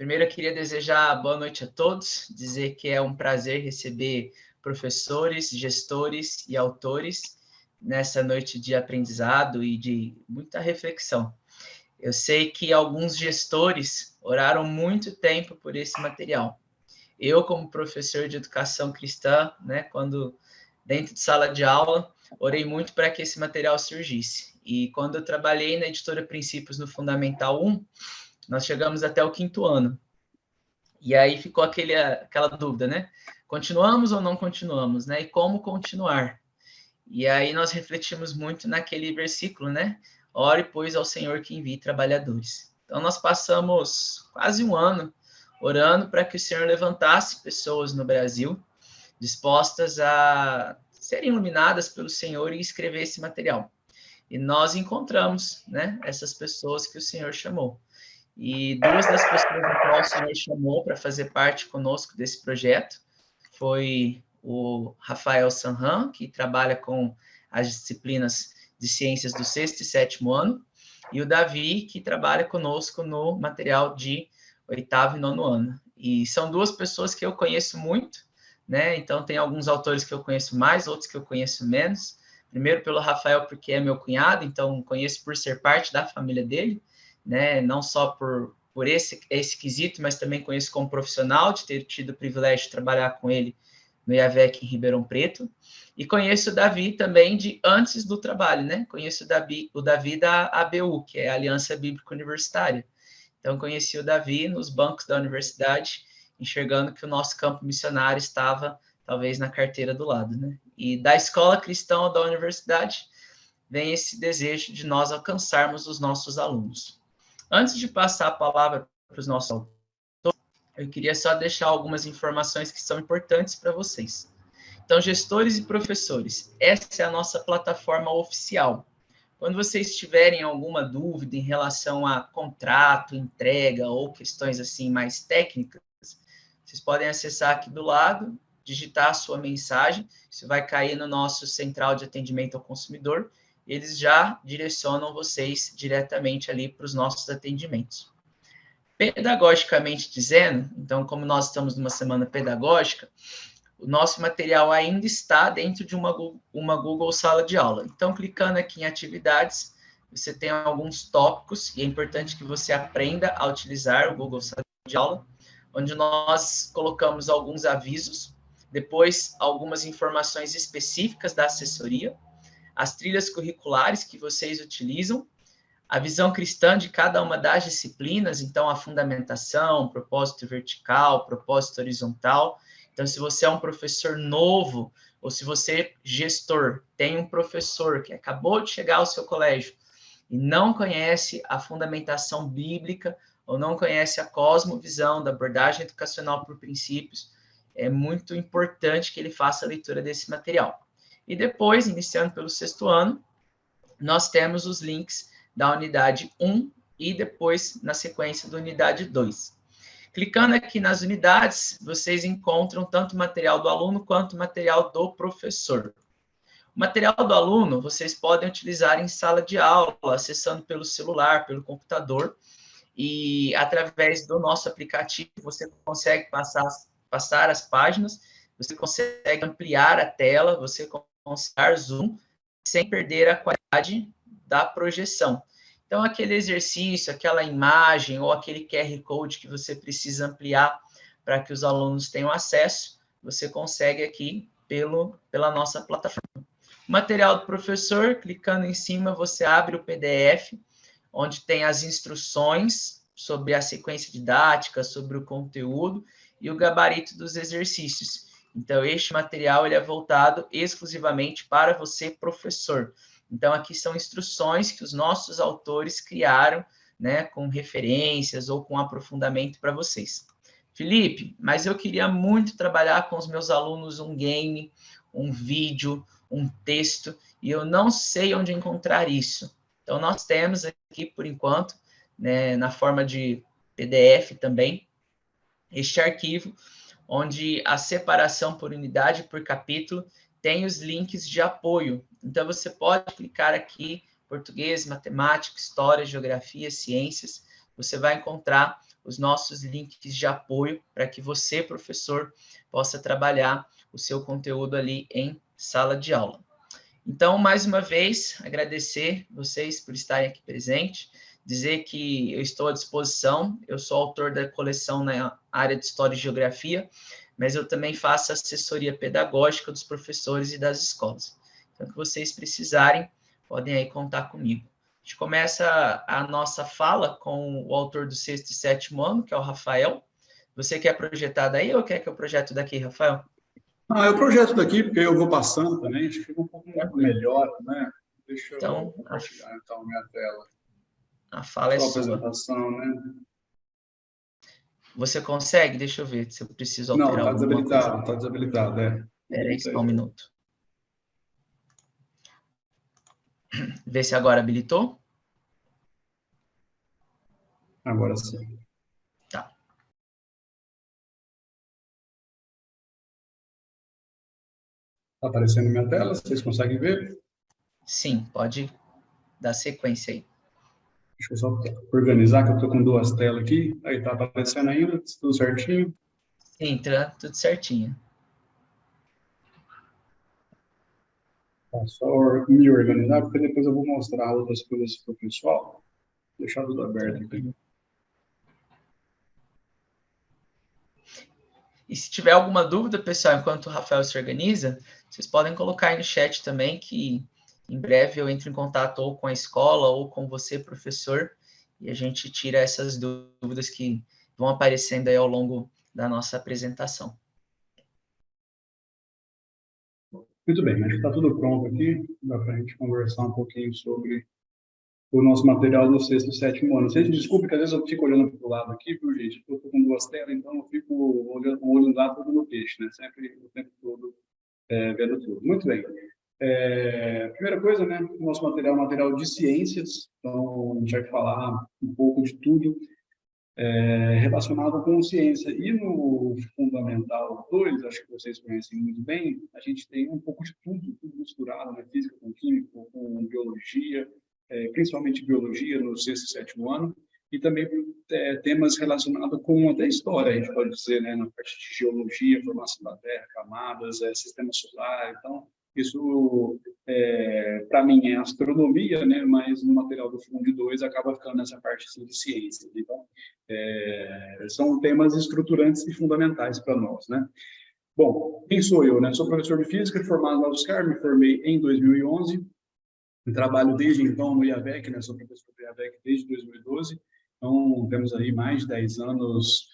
Primeiro, eu queria desejar boa noite a todos, dizer que é um prazer receber professores, gestores e autores nessa noite de aprendizado e de muita reflexão. Eu sei que alguns gestores oraram muito tempo por esse material. Eu, como professor de educação cristã, né, quando dentro de sala de aula, orei muito para que esse material surgisse. E quando eu trabalhei na editora Princípios no Fundamental 1, nós chegamos até o 5º ano. E aí ficou aquela dúvida, né? Continuamos ou não continuamos, né? E como continuar? E aí nós refletimos muito naquele versículo, né? Ore, pois, ao Senhor que envie trabalhadores. Então, nós passamos quase um ano orando para que o Senhor levantasse pessoas no Brasil dispostas a serem iluminadas pelo Senhor e escrever esse material. E nós encontramos, né, essas pessoas que o Senhor chamou. E duas das pessoas que o Senhor chamou para fazer parte conosco desse projeto foi o Rafael Sanhan, que trabalha com as disciplinas de ciências do 6º e 7º ano, e o Davi, que trabalha conosco no material de 8º e 9º ano. E são duas pessoas que eu conheço muito, né? Então, tem alguns autores que eu conheço mais, outros que eu conheço menos. Primeiro pelo Rafael, porque é meu cunhado, então conheço por ser parte da família dele, né? Não só por esse quesito, mas também conheço como profissional, de ter tido o privilégio de trabalhar com ele no IAVEC em Ribeirão Preto, e conheço o Davi também de antes do trabalho, né? Conheço o Davi da ABU, que é a Aliança Bíblica Universitária. Então, conheci o Davi nos bancos da universidade, enxergando que o nosso campo missionário estava, talvez, na carteira do lado, né? E da escola cristã ou da universidade, vem esse desejo de nós alcançarmos os nossos alunos. Antes de passar a palavra para os nossos autores, eu queria só deixar algumas informações que são importantes para vocês. Então, gestores e professores, essa é a nossa plataforma oficial. Quando vocês tiverem alguma dúvida em relação a contrato, entrega ou questões assim mais técnicas, vocês podem acessar aqui do lado, digitar a sua mensagem, isso vai cair no nosso central de atendimento ao consumidor, eles já direcionam vocês diretamente ali para os nossos atendimentos. Pedagogicamente dizendo, então, como nós estamos numa semana pedagógica, o nosso material ainda está dentro de uma Google Sala de Aula. Então, clicando aqui em atividades, você tem alguns tópicos, e é importante que você aprenda a utilizar o Google Sala de Aula, onde nós colocamos alguns avisos, depois algumas informações específicas da assessoria, as trilhas curriculares que vocês utilizam, a visão cristã de cada uma das disciplinas, então a fundamentação, propósito vertical, propósito horizontal. Então, se você é um professor novo, ou se você, gestor, tem um professor que acabou de chegar ao seu colégio e não conhece a fundamentação bíblica, ou não conhece a cosmovisão da abordagem educacional por princípios, é muito importante que ele faça a leitura desse material. E depois, iniciando pelo 6º ano, nós temos os links da unidade 1 e depois, na sequência, da unidade 2. Clicando aqui nas unidades, vocês encontram tanto o material do aluno quanto o material do professor. O material do aluno, vocês podem utilizar em sala de aula, acessando pelo celular, pelo computador, e através do nosso aplicativo, você consegue passar as páginas, você consegue ampliar a tela, você consegue dar zoom, sem perder a qualidade da projeção. Então, aquele exercício, aquela imagem ou aquele QR Code que você precisa ampliar para que os alunos tenham acesso, você consegue aqui pela nossa plataforma. O material do professor, clicando em cima, você abre o PDF, onde tem as instruções sobre a sequência didática, sobre o conteúdo e o gabarito dos exercícios. Então, este material ele é voltado exclusivamente para você, professor. Então, aqui são instruções que os nossos autores criaram, né, com referências ou com aprofundamento para vocês. Felipe, mas eu queria muito trabalhar com os meus alunos um game, um vídeo, um texto, e eu não sei onde encontrar isso. Então, nós temos aqui, por enquanto, né, na forma de PDF também, este arquivo, onde a separação por unidade, por capítulo, tem os links de apoio. Então, você pode clicar aqui, português, matemática, história, geografia, ciências, você vai encontrar os nossos links de apoio para que você, professor, possa trabalhar o seu conteúdo ali em sala de aula. Então, mais uma vez, agradecer vocês por estarem aqui presentes, dizer que eu estou à disposição, eu sou autor da coleção na área de História e Geografia, mas eu também faço assessoria pedagógica dos professores e das escolas. Então, o que vocês precisarem, podem aí contar comigo. A gente começa a nossa fala com o autor do 6º e 7º ano, que é o Rafael. Você quer projetar daí ou quer que eu projete daqui, Rafael? Eu projeto daqui, porque eu vou passando também, acho que fica um pouco melhor, né? Deixa eu compartilhar, então, minha tela. A fala é sua sua. Apresentação, né? Você consegue? Deixa eu ver se eu preciso Não, alterar alguma coisa. Está desabilitado, Espera aí só um minuto. Vê se agora habilitou. Agora sim. Tá. Está aparecendo minha tela, vocês conseguem ver? Sim, pode dar sequência aí. Deixa eu só organizar, que eu estou com duas telas aqui. Aí, está aparecendo ainda, tudo certinho? Sim, tá tudo certinho. Tá, só me organizar, porque depois eu vou mostrar outras coisas para o pessoal. Deixar tudo aberto aqui. E se tiver alguma dúvida, pessoal, enquanto o Rafael se organiza, vocês podem colocar aí no chat também, que em breve eu entro em contato ou com a escola ou com você, professor, e a gente tira essas dúvidas que vão aparecendo aí ao longo da nossa apresentação. Muito bem, acho que está tudo pronto aqui. Dá para a gente conversar um pouquinho sobre o nosso material do 6º e 7º ano. Vocês desculpem que às vezes eu fico olhando para o lado aqui, viu, gente? Eu estou com duas telas, então eu fico olhando o olho lá todo no peixe, né? Sempre o tempo todo vendo tudo. Muito bem. Primeira coisa, né? O nosso material é um material de ciências, então a gente vai falar um pouco de tudo relacionado com ciência. E no Fundamental 2, acho que vocês conhecem muito bem, a gente tem um pouco de tudo misturado, né? Física com química, com biologia, principalmente biologia no 6º e 7º ano, e também temas relacionados com até história, a gente pode dizer, né? Na parte de geologia, formação da Terra, camadas, sistema solar. Então, isso, para mim, é astronomia, né? Mas no material do Fundo 2 acaba ficando nessa parte assim, de ciência. Então, são temas estruturantes e fundamentais para nós, né? Bom, quem sou eu, né? Sou professor de física, formado na UFSCar, me formei em 2011, trabalho desde então no IAVEC, né? Sou professor do IAVEC desde 2012, então temos aí mais de 10 anos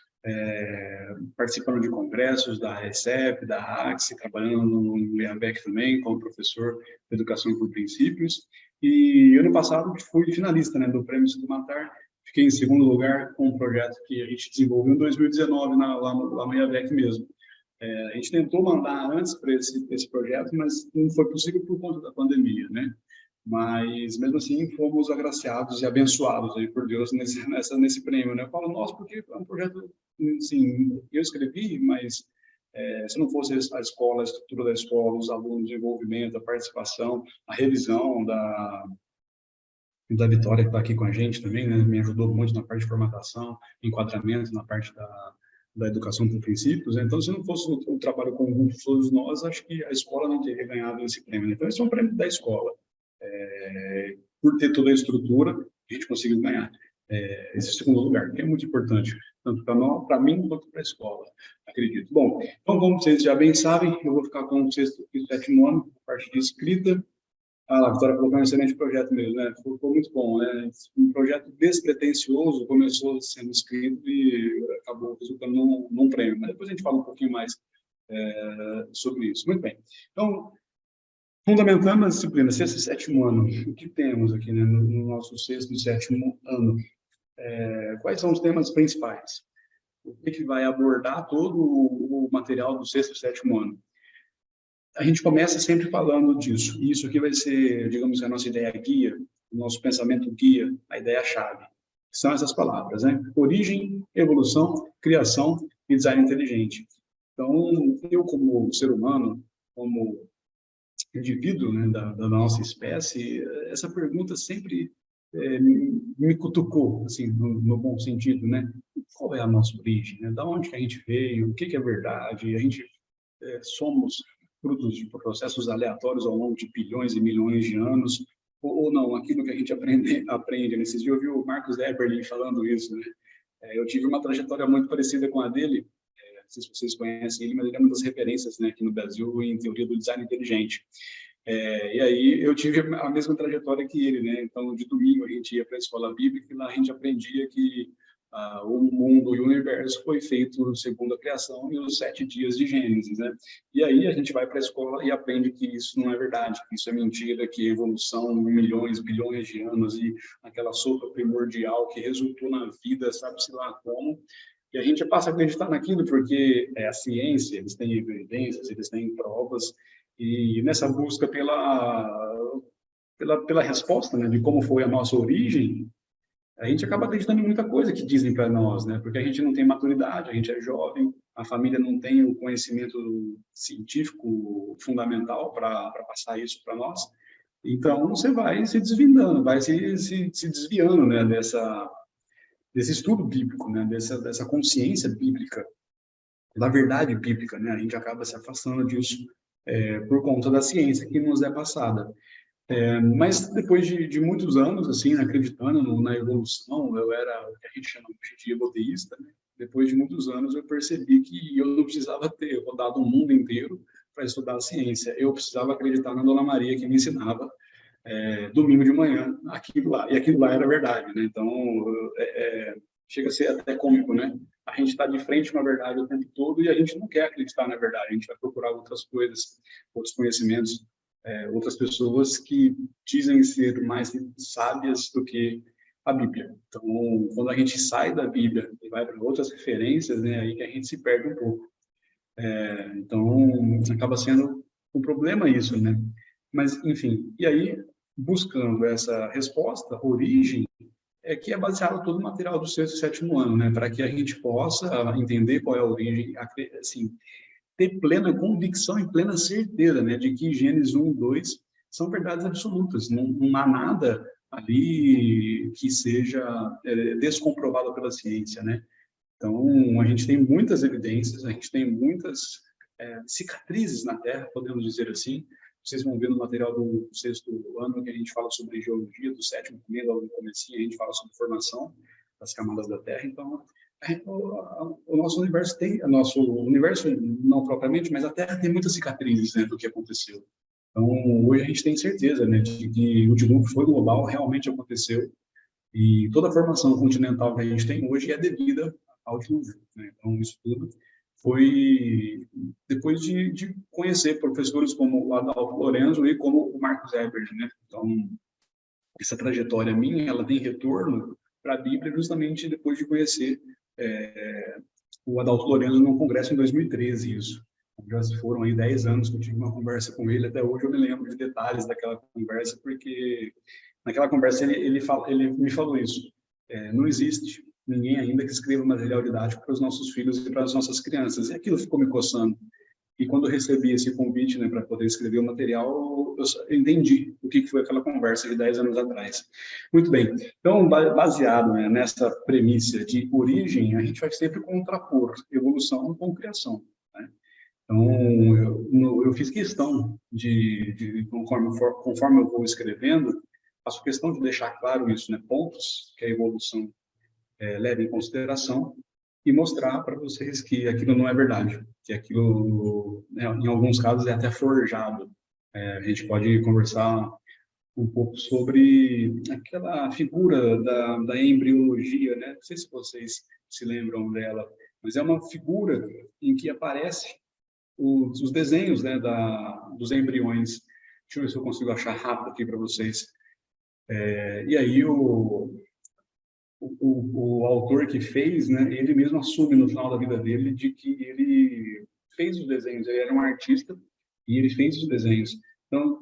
participando de congressos da RECEP, da AXE, trabalhando no IAVEC também, como professor de Educação por Princípios, e ano passado fui finalista, né, do Prêmio Sudomatar. Fiquei em segundo lugar com um projeto que a gente desenvolveu em 2019 lá no IAVEC mesmo. A gente tentou mandar antes para esse projeto, mas não foi possível por conta da pandemia, né? Mas, mesmo assim, fomos agraciados e abençoados aí por Deus nesse prêmio, né? Eu falo nós porque é um projeto, assim, eu escrevi, mas se não fosse a escola, a estrutura da escola, os alunos, o desenvolvimento, a participação, a revisão da Vitória, que está aqui com a gente também, né? Me ajudou muito na parte de formatação, enquadramento, na parte da educação por princípios. Né? Então, se não fosse o trabalho conjunto de todos nós, acho que a escola não teria ganhado esse prêmio. Então, esse é um prêmio da escola. Por ter toda a estrutura, a gente conseguiu ganhar esse segundo lugar, que é muito importante, tanto para mim quanto para a escola, acredito. Bom, então, como vocês já bem sabem, eu vou ficar com o 6º e 7º ano, a parte de escrita. A Vitória colocou um excelente projeto mesmo, né? Ficou muito bom, né? Um projeto despretensioso, começou sendo escrito e acabou resultando num prêmio. Mas depois a gente fala um pouquinho mais sobre isso. Muito bem. Então, fundamentando as disciplinas, 6º e 7º ano, o que temos aqui, né, no nosso 6º e 7º ano? Quais são os temas principais? O que vai abordar todo o material do 6º e 7º ano? A gente começa sempre falando disso. E isso aqui vai ser, digamos, a nossa ideia guia, o nosso pensamento guia, a ideia-chave. São essas palavras, né? Origem, evolução, criação e design inteligente. Então, eu como ser humano, como indivíduo, né, da nossa espécie, essa pergunta sempre me cutucou, assim, no bom sentido, né? Qual é a nossa origem, né? Da onde que a gente veio, o que que é verdade? A gente somos frutos de processos aleatórios ao longo de bilhões e milhões de anos, ou não, aquilo que a gente aprende. Nesses dias eu vi o Marcus Eberlin falando isso, né? Eu tive uma trajetória muito parecida com a dele, não sei se vocês conhecem ele, mas ele é uma das referências, né, aqui no Brasil em teoria do design inteligente. E aí eu tive a mesma trajetória que ele, né? Então, de domingo a gente ia para a escola bíblica e lá a gente aprendia que o mundo e o universo foi feito segundo a criação e os 7 dias de Gênesis, né? E aí a gente vai para a escola e aprende que isso não é verdade, que isso é mentira, que a evolução milhões, bilhões de anos e aquela sopa primordial que resultou na vida, sabe-se lá como. E a gente passa a acreditar naquilo porque é a ciência, eles têm evidências, eles têm provas, e nessa busca pela resposta, né, de como foi a nossa origem, a gente acaba acreditando em muita coisa que dizem para nós, né? Porque a gente não tem maturidade, a gente é jovem, a família não tem o conhecimento científico fundamental para passar isso para nós. Então, você vai se desvendando, vai se desviando, né, desse estudo bíblico, né, dessa consciência bíblica, da verdade bíblica, né? A gente acaba se afastando disso por conta da ciência que nos é passada. Mas depois de muitos anos, assim, acreditando na evolução, eu era o que a gente chama de egoísta, né? Depois de muitos anos, eu percebi que eu não precisava ter rodado o mundo inteiro para estudar a ciência. Eu precisava acreditar na Dona Maria, que me ensinava domingo de manhã aquilo lá. E aquilo lá era verdade, né? Então, chega a ser até cômico, né? A gente está de frente com a verdade o tempo todo e a gente não quer acreditar na verdade. A gente vai procurar outras coisas, outros conhecimentos, outras pessoas que dizem ser mais sábias do que a Bíblia. Então, quando a gente sai da Bíblia e vai para outras referências, né, aí que a gente se perde um pouco. Então, acaba sendo um problema isso, né? Mas, enfim, e aí, buscando essa resposta, origem, que é baseado todo o material do sexto e sétimo ano, né? Para que a gente possa entender qual é a origem, assim, ter plena convicção e plena certeza, né, de que Gênesis 1 e 2 são verdades absolutas. Não há nada ali que seja descomprovado pela ciência, né? Então, a gente tem muitas evidências, a gente tem muitas cicatrizes na Terra, podemos dizer assim. Vocês vão ver no material do sexto ano que a gente fala sobre geologia, do sétimo também, logo no comecinho, a gente fala sobre formação das camadas da Terra. Então, o nosso universo nosso universo não propriamente, mas a Terra tem muitas cicatrizes, né, do que aconteceu. Então, hoje a gente tem certeza, né, de que o dilúvio foi global, realmente aconteceu, e toda a formação continental que a gente tem hoje é devida ao dilúvio, né? Então, isso tudo foi depois de conhecer professores como o Adalto Lorenzo e como o Marcos Ebert, né? Então, essa trajetória minha, ela tem retorno para a Bíblia justamente depois de conhecer o Adalto Lorenzo num congresso em 2013, isso. Já foram aí 10 anos que eu tive uma conversa com ele, até hoje eu me lembro de detalhes daquela conversa, porque naquela conversa ele me falou isso. Não existe ninguém ainda que escreva material didático para os nossos filhos e para as nossas crianças. E aquilo ficou me coçando. E quando eu recebi esse convite, né, para poder escrever o material, eu entendi o que foi aquela conversa de 10 anos atrás. Muito bem. Então, baseado, né, nessa premissa de origem, a gente vai sempre contrapor evolução com criação, né? Então, eu fiz questão conforme eu vou escrevendo, faço questão de deixar claro isso, né, pontos que a evolução leva em consideração e mostrar para vocês que aquilo não é verdade, que aquilo, né, em alguns casos, é até forjado. A gente pode conversar um pouco sobre aquela figura da embriologia, né? Não sei se vocês se lembram dela, mas é uma figura em que aparece os desenhos, né, dos embriões. Deixa eu ver se eu consigo achar rápido aqui para vocês. E aí o autor que fez, né, ele mesmo assume no final da vida dele de que ele fez os desenhos, ele era um artista e ele fez os desenhos. Então,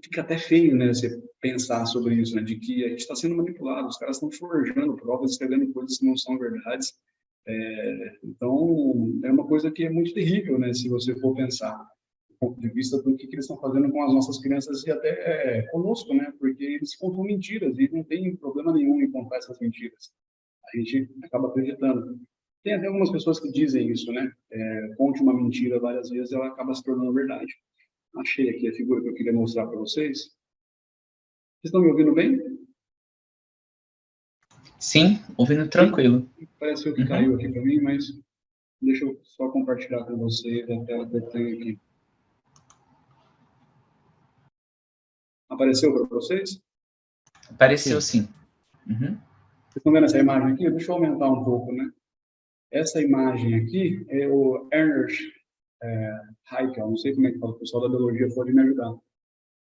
fica até feio, né, você pensar sobre isso, né, de que a gente está sendo manipulado, os caras estão forjando provas, escrevendo coisas que não são verdades. Então, é uma coisa que é muito terrível, né, se você for pensar. ponto de vista do que eles estão fazendo com as nossas crianças e até conosco, né? Porque eles contam mentiras e não tem problema nenhum em contar essas mentiras. A gente acaba acreditando. Tem até algumas pessoas que dizem isso, né? Conte uma mentira várias vezes, ela acaba se tornando verdade. Achei aqui a figura que eu queria mostrar para vocês. Vocês estão me ouvindo bem? Sim, ouvindo tranquilo. Parece que caiu aqui para mim, mas deixa eu só compartilhar com vocês a tela que eu tenho aqui. Apareceu para vocês? Apareceu sim. Vocês estão vendo essa imagem aqui? Deixa eu aumentar um pouco, né? Essa imagem aqui é o Ernst Haeckel, não sei como é que fala, o pessoal da biologia pode me ajudar.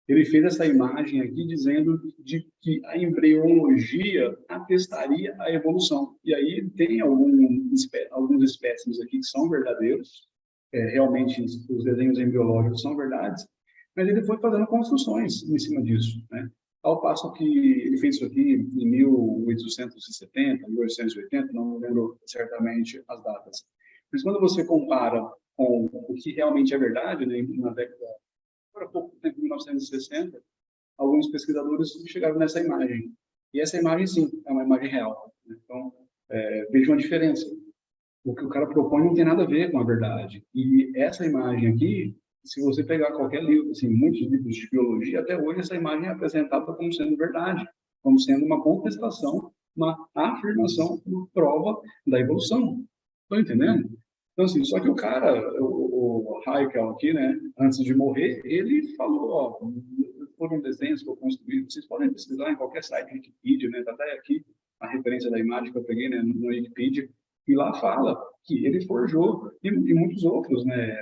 Ele fez essa imagem aqui dizendo de que a embriologia atestaria a evolução. E aí tem alguns espécimes aqui que são verdadeiros, realmente os desenhos embriológicos são verdades, mas ele foi fazendo construções em cima disso, né? Ao passo que ele fez isso aqui em 1870, 1880, não lembro certamente as datas. Mas quando você compara com o que realmente é verdade, né, na década, há pouco tempo, 1960, alguns pesquisadores chegaram nessa imagem. E essa imagem, sim, é uma imagem real. Então, veja uma diferença. O que o cara propõe não tem nada a ver com a verdade. E essa imagem aqui, se você pegar qualquer livro, assim, muitos livros de biologia, até hoje essa imagem é apresentada como sendo verdade, como sendo uma contestação, uma afirmação, uma prova da evolução. Estão entendendo? Então, assim, só que o cara, o Haeckel aqui, né, antes de morrer, ele falou, ó, foram desenhos que eu construí, vocês podem pesquisar em qualquer site, Wikipedia, né, tá até aqui a referência da imagem que eu peguei, né, no Wikipedia, e lá fala que ele forjou, e muitos outros, né,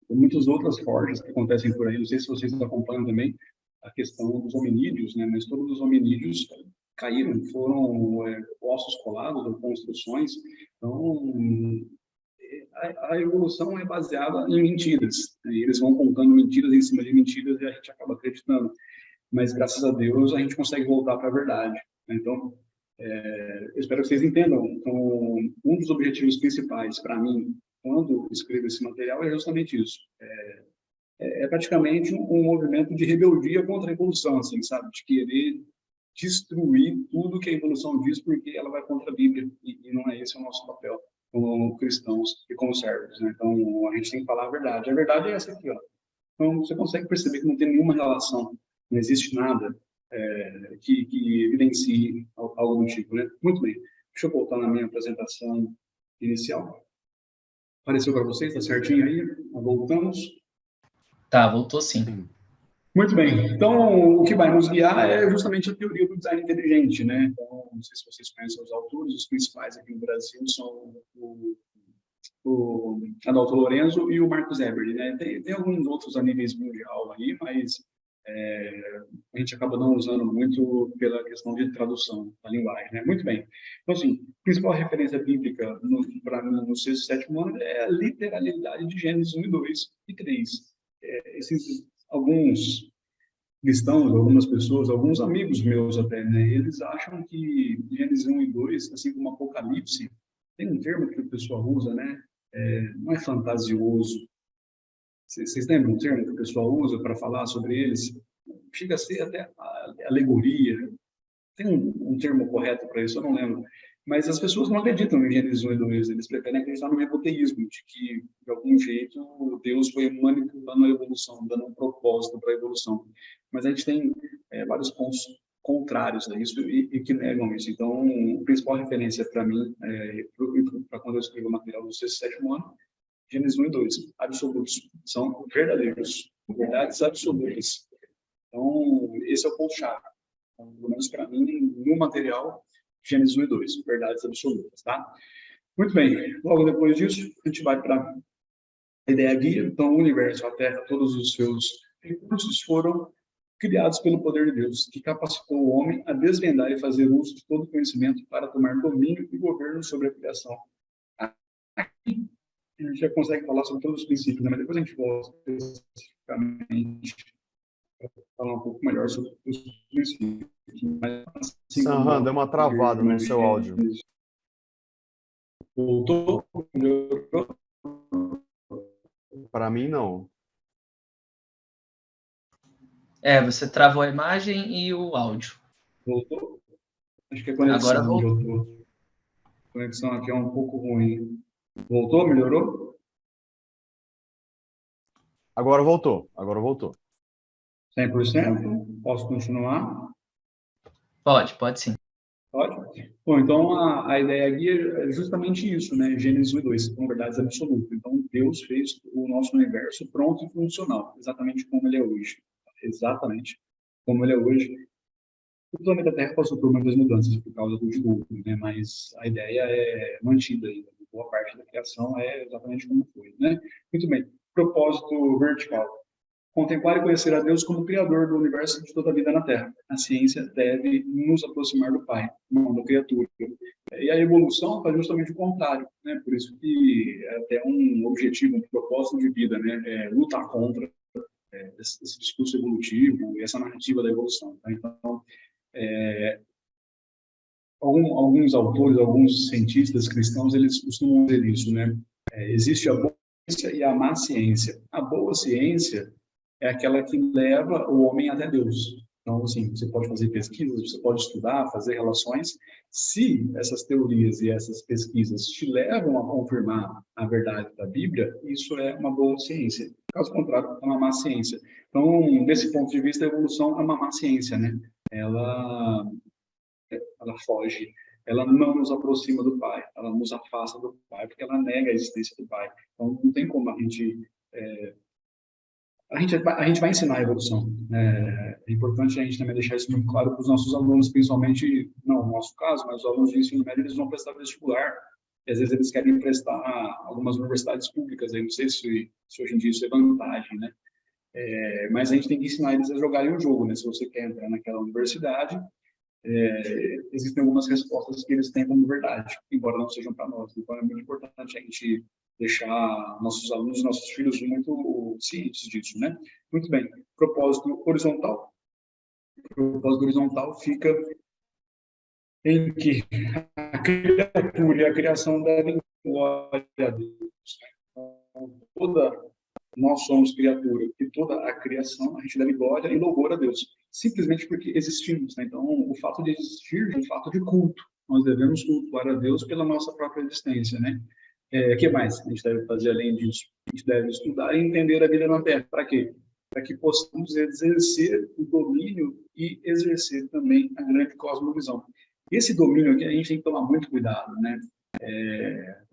muitas outras forjas que acontecem por aí, não sei se vocês acompanham também a questão dos hominídeos, né, mas todos os hominídeos caíram, foram ossos colados ou construções, então a evolução é baseada em mentiras, né? E eles vão contando mentiras em cima de mentiras e a gente acaba acreditando, mas graças a Deus a gente consegue voltar para a verdade, né? Então, eu espero que vocês entendam. Então, um dos objetivos principais para mim, quando escrevo esse material, é justamente isso. É praticamente um movimento de rebeldia contra a evolução, assim, sabe? De querer destruir tudo que a evolução diz, porque ela vai contra a Bíblia, e não é esse o nosso papel como cristãos e como servos, né? Então, a gente tem que falar a verdade. A verdade é essa aqui, ó. Então, você consegue perceber que não tem nenhuma relação, não existe nada que evidencie algum tipo, né? Muito bem. Deixa eu voltar na minha apresentação inicial. Apareceu para vocês? Está certinho aí? Voltamos? Tá, voltou sim. Muito bem. Então, o que vai nos guiar é justamente a teoria do design inteligente, né? Então, não sei se vocês conhecem os autores, os principais aqui no Brasil são o Adalto Lorenzo e o Marcos Eberle, né? Tem alguns outros a níveis mundial aí, mas a gente acaba não usando muito pela questão de tradução da linguagem, né? Muito bem. Então, assim, a principal referência bíblica para mim no sexto e sétimo ano é a literalidade de Gênesis 1 e 2 e 3. Esses alguns cristãos, algumas pessoas, alguns amigos meus até, né? Eles acham que Gênesis 1 e 2, assim como Apocalipse, tem um termo que o pessoal usa, né? Não é fantasioso. Vocês lembram um termo que o pessoal usa para falar sobre eles? Chega a ser até alegoria. Tem um termo correto para isso, eu não lembro. Mas as pessoas não acreditam em Gênesis 1 e 2, eles preferem acreditar no nepoteísmo, de que, de algum jeito, Deus foi manipulando a evolução, dando um propósito para a evolução. Mas a gente tem vários pontos contrários a isso e que negam isso. Então, a principal referência para mim, para quando eu escrevo o material do sexto e sétimo ano, Gênesis 1 e 2, absolutos, são verdadeiros, verdades absolutas. Então, esse é o ponto-chave. Então, pelo menos para mim, no material, Gênesis 1 e 2, verdades absolutas, tá? Muito bem, logo depois disso, a gente vai para a ideia guia. Então, o universo, a Terra, todos os seus recursos foram criados pelo poder de Deus, que capacitou o homem a desvendar e fazer uso de todo o conhecimento para tomar domínio e governo sobre a criação. Aqui, a gente já consegue falar sobre todos os princípios, né? Mas depois a gente volta especificamente para falar um pouco melhor sobre os princípios. Assim, Sanhan, deu uma travada no seu áudio. Voltou? Para mim, não. Você travou a imagem e o áudio. Voltou? Acho que a Agora conexão onde voltou. eu tô. A conexão aqui é um pouco ruim. Voltou? Melhorou? Agora voltou. Agora voltou. 100%? Posso continuar? Pode sim. Pode? Bom, então a ideia aqui é justamente isso, né? Gênesis 1 e 2, são verdades absolutas. Então, Deus fez o nosso universo pronto e funcional, exatamente como ele é hoje. Exatamente como ele é hoje. O planeta Terra passou por muitas mudanças por causa do dilúvio, né? Mas a ideia é mantida ainda. Boa parte da criação é exatamente como foi, né? Muito bem. Propósito vertical. Contemplar e conhecer a Deus como Criador do universo e de toda a vida na Terra. A ciência deve nos aproximar do Pai, não da criatura. E a evolução faz justamente o contrário, né? Por isso que é até um objetivo, um propósito de vida, né? É lutar contra esse discurso evolutivo e essa narrativa da evolução. Tá? Então, alguns autores, alguns cientistas cristãos, eles costumam dizer isso, né? Existe a boa ciência e a má ciência. A boa ciência é aquela que leva o homem até Deus. Então, assim, você pode fazer pesquisas, você pode estudar, fazer relações. Se essas teorias e essas pesquisas te levam a confirmar a verdade da Bíblia, isso é uma boa ciência. Caso contrário, é uma má ciência. Então, desse ponto de vista, a evolução é uma má ciência, né? Ela foge, ela não nos aproxima do Pai, ela nos afasta do Pai, porque ela nega a existência do Pai. Então, não tem como a gente vai ensinar a evolução. É importante a gente também deixar isso muito claro para os nossos alunos, principalmente, não no nosso caso, mas os alunos de ensino médio, eles vão prestar vestibular. E às vezes eles querem prestar algumas universidades públicas, aí não sei se hoje em dia isso é vantagem, né? Mas a gente tem que ensinar eles a jogarem o jogo, né? Se você quer entrar naquela universidade, existem algumas respostas que eles têm como verdade, embora não sejam para nós. Então, é muito importante a gente deixar nossos alunos, nossos filhos muito cientes disso, né? Muito bem. Propósito horizontal. O propósito horizontal fica em que a criatura e a criação devem glória a Deus. Então, nós somos criatura e toda a criação, a gente deve glória e louvor a Deus, simplesmente porque existimos. Né? Então, o fato de existir é um fato de culto. Nós devemos cultuar a Deus pela nossa própria existência. Né? O que mais a gente deve fazer além disso? A gente deve estudar e entender a vida na Terra. Para quê? Para que possamos exercer o domínio e exercer também a grande cosmovisão. Esse domínio aqui a gente tem que tomar muito cuidado, né?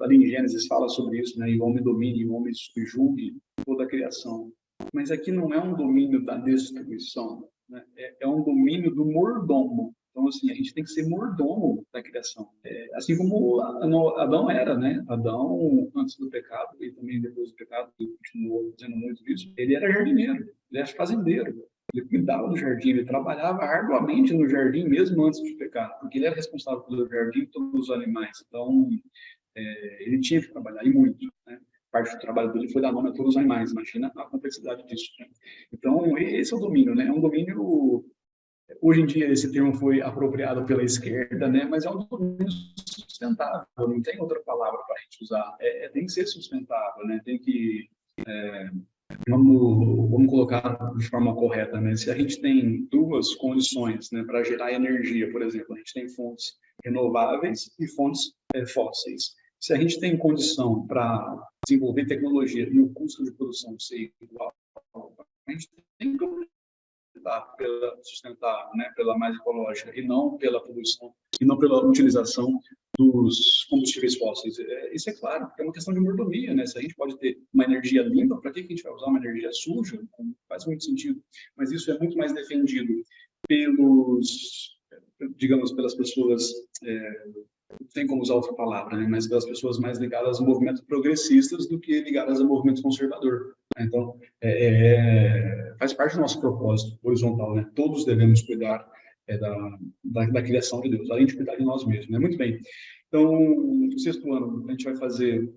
Ali em Gênesis fala sobre isso, né? E o homem domine, e o homem julgue toda a criação. Mas aqui não é um domínio da destruição, né? É um domínio do mordomo. Então, assim, a gente tem que ser mordomo da criação. Assim como Adão era, né? Adão, antes do pecado e também depois do pecado, ele continuou fazendo muito disso, ele era jardineiro, ele era fazendeiro. Ele cuidava do jardim, ele trabalhava arduamente no jardim mesmo antes de pecar, porque ele era responsável pelo jardim e todos os animais. Então, ele tinha que trabalhar, e muito. Né? Parte do trabalho dele foi dar nome a todos os animais. Imagina a complexidade disso. Né? Então, esse é o domínio. Né? É um domínio... Hoje em dia, esse termo foi apropriado pela esquerda, né? Mas é um domínio sustentável. Não tem outra palavra para a gente usar. Tem que ser sustentável, né? Tem que... Vamos colocar de forma correta, né? Se a gente tem duas condições, né, para gerar energia, por exemplo, a gente tem fontes renováveis e fontes fósseis. Se a gente tem condição para desenvolver tecnologia e o custo de produção ser igual, a gente tem que pela sustentável, né, pela mais ecológica, e não pela produção, e não pela utilização dos combustíveis fósseis. Isso é claro, porque é uma questão de mordomia, né? Se a gente pode ter uma energia limpa, para que a gente vai usar uma energia suja? Não faz muito sentido. Mas isso é muito mais defendido digamos, pelas pessoas, não tem como usar outra palavra, né? Mas pelas pessoas mais ligadas a movimentos progressistas do que ligadas a movimentos conservador. Então, faz parte do nosso propósito horizontal, né? Todos devemos cuidar da criação de Deus, além de cuidar de nós mesmos, né? Muito bem. Então, no sexto ano, a gente vai fazer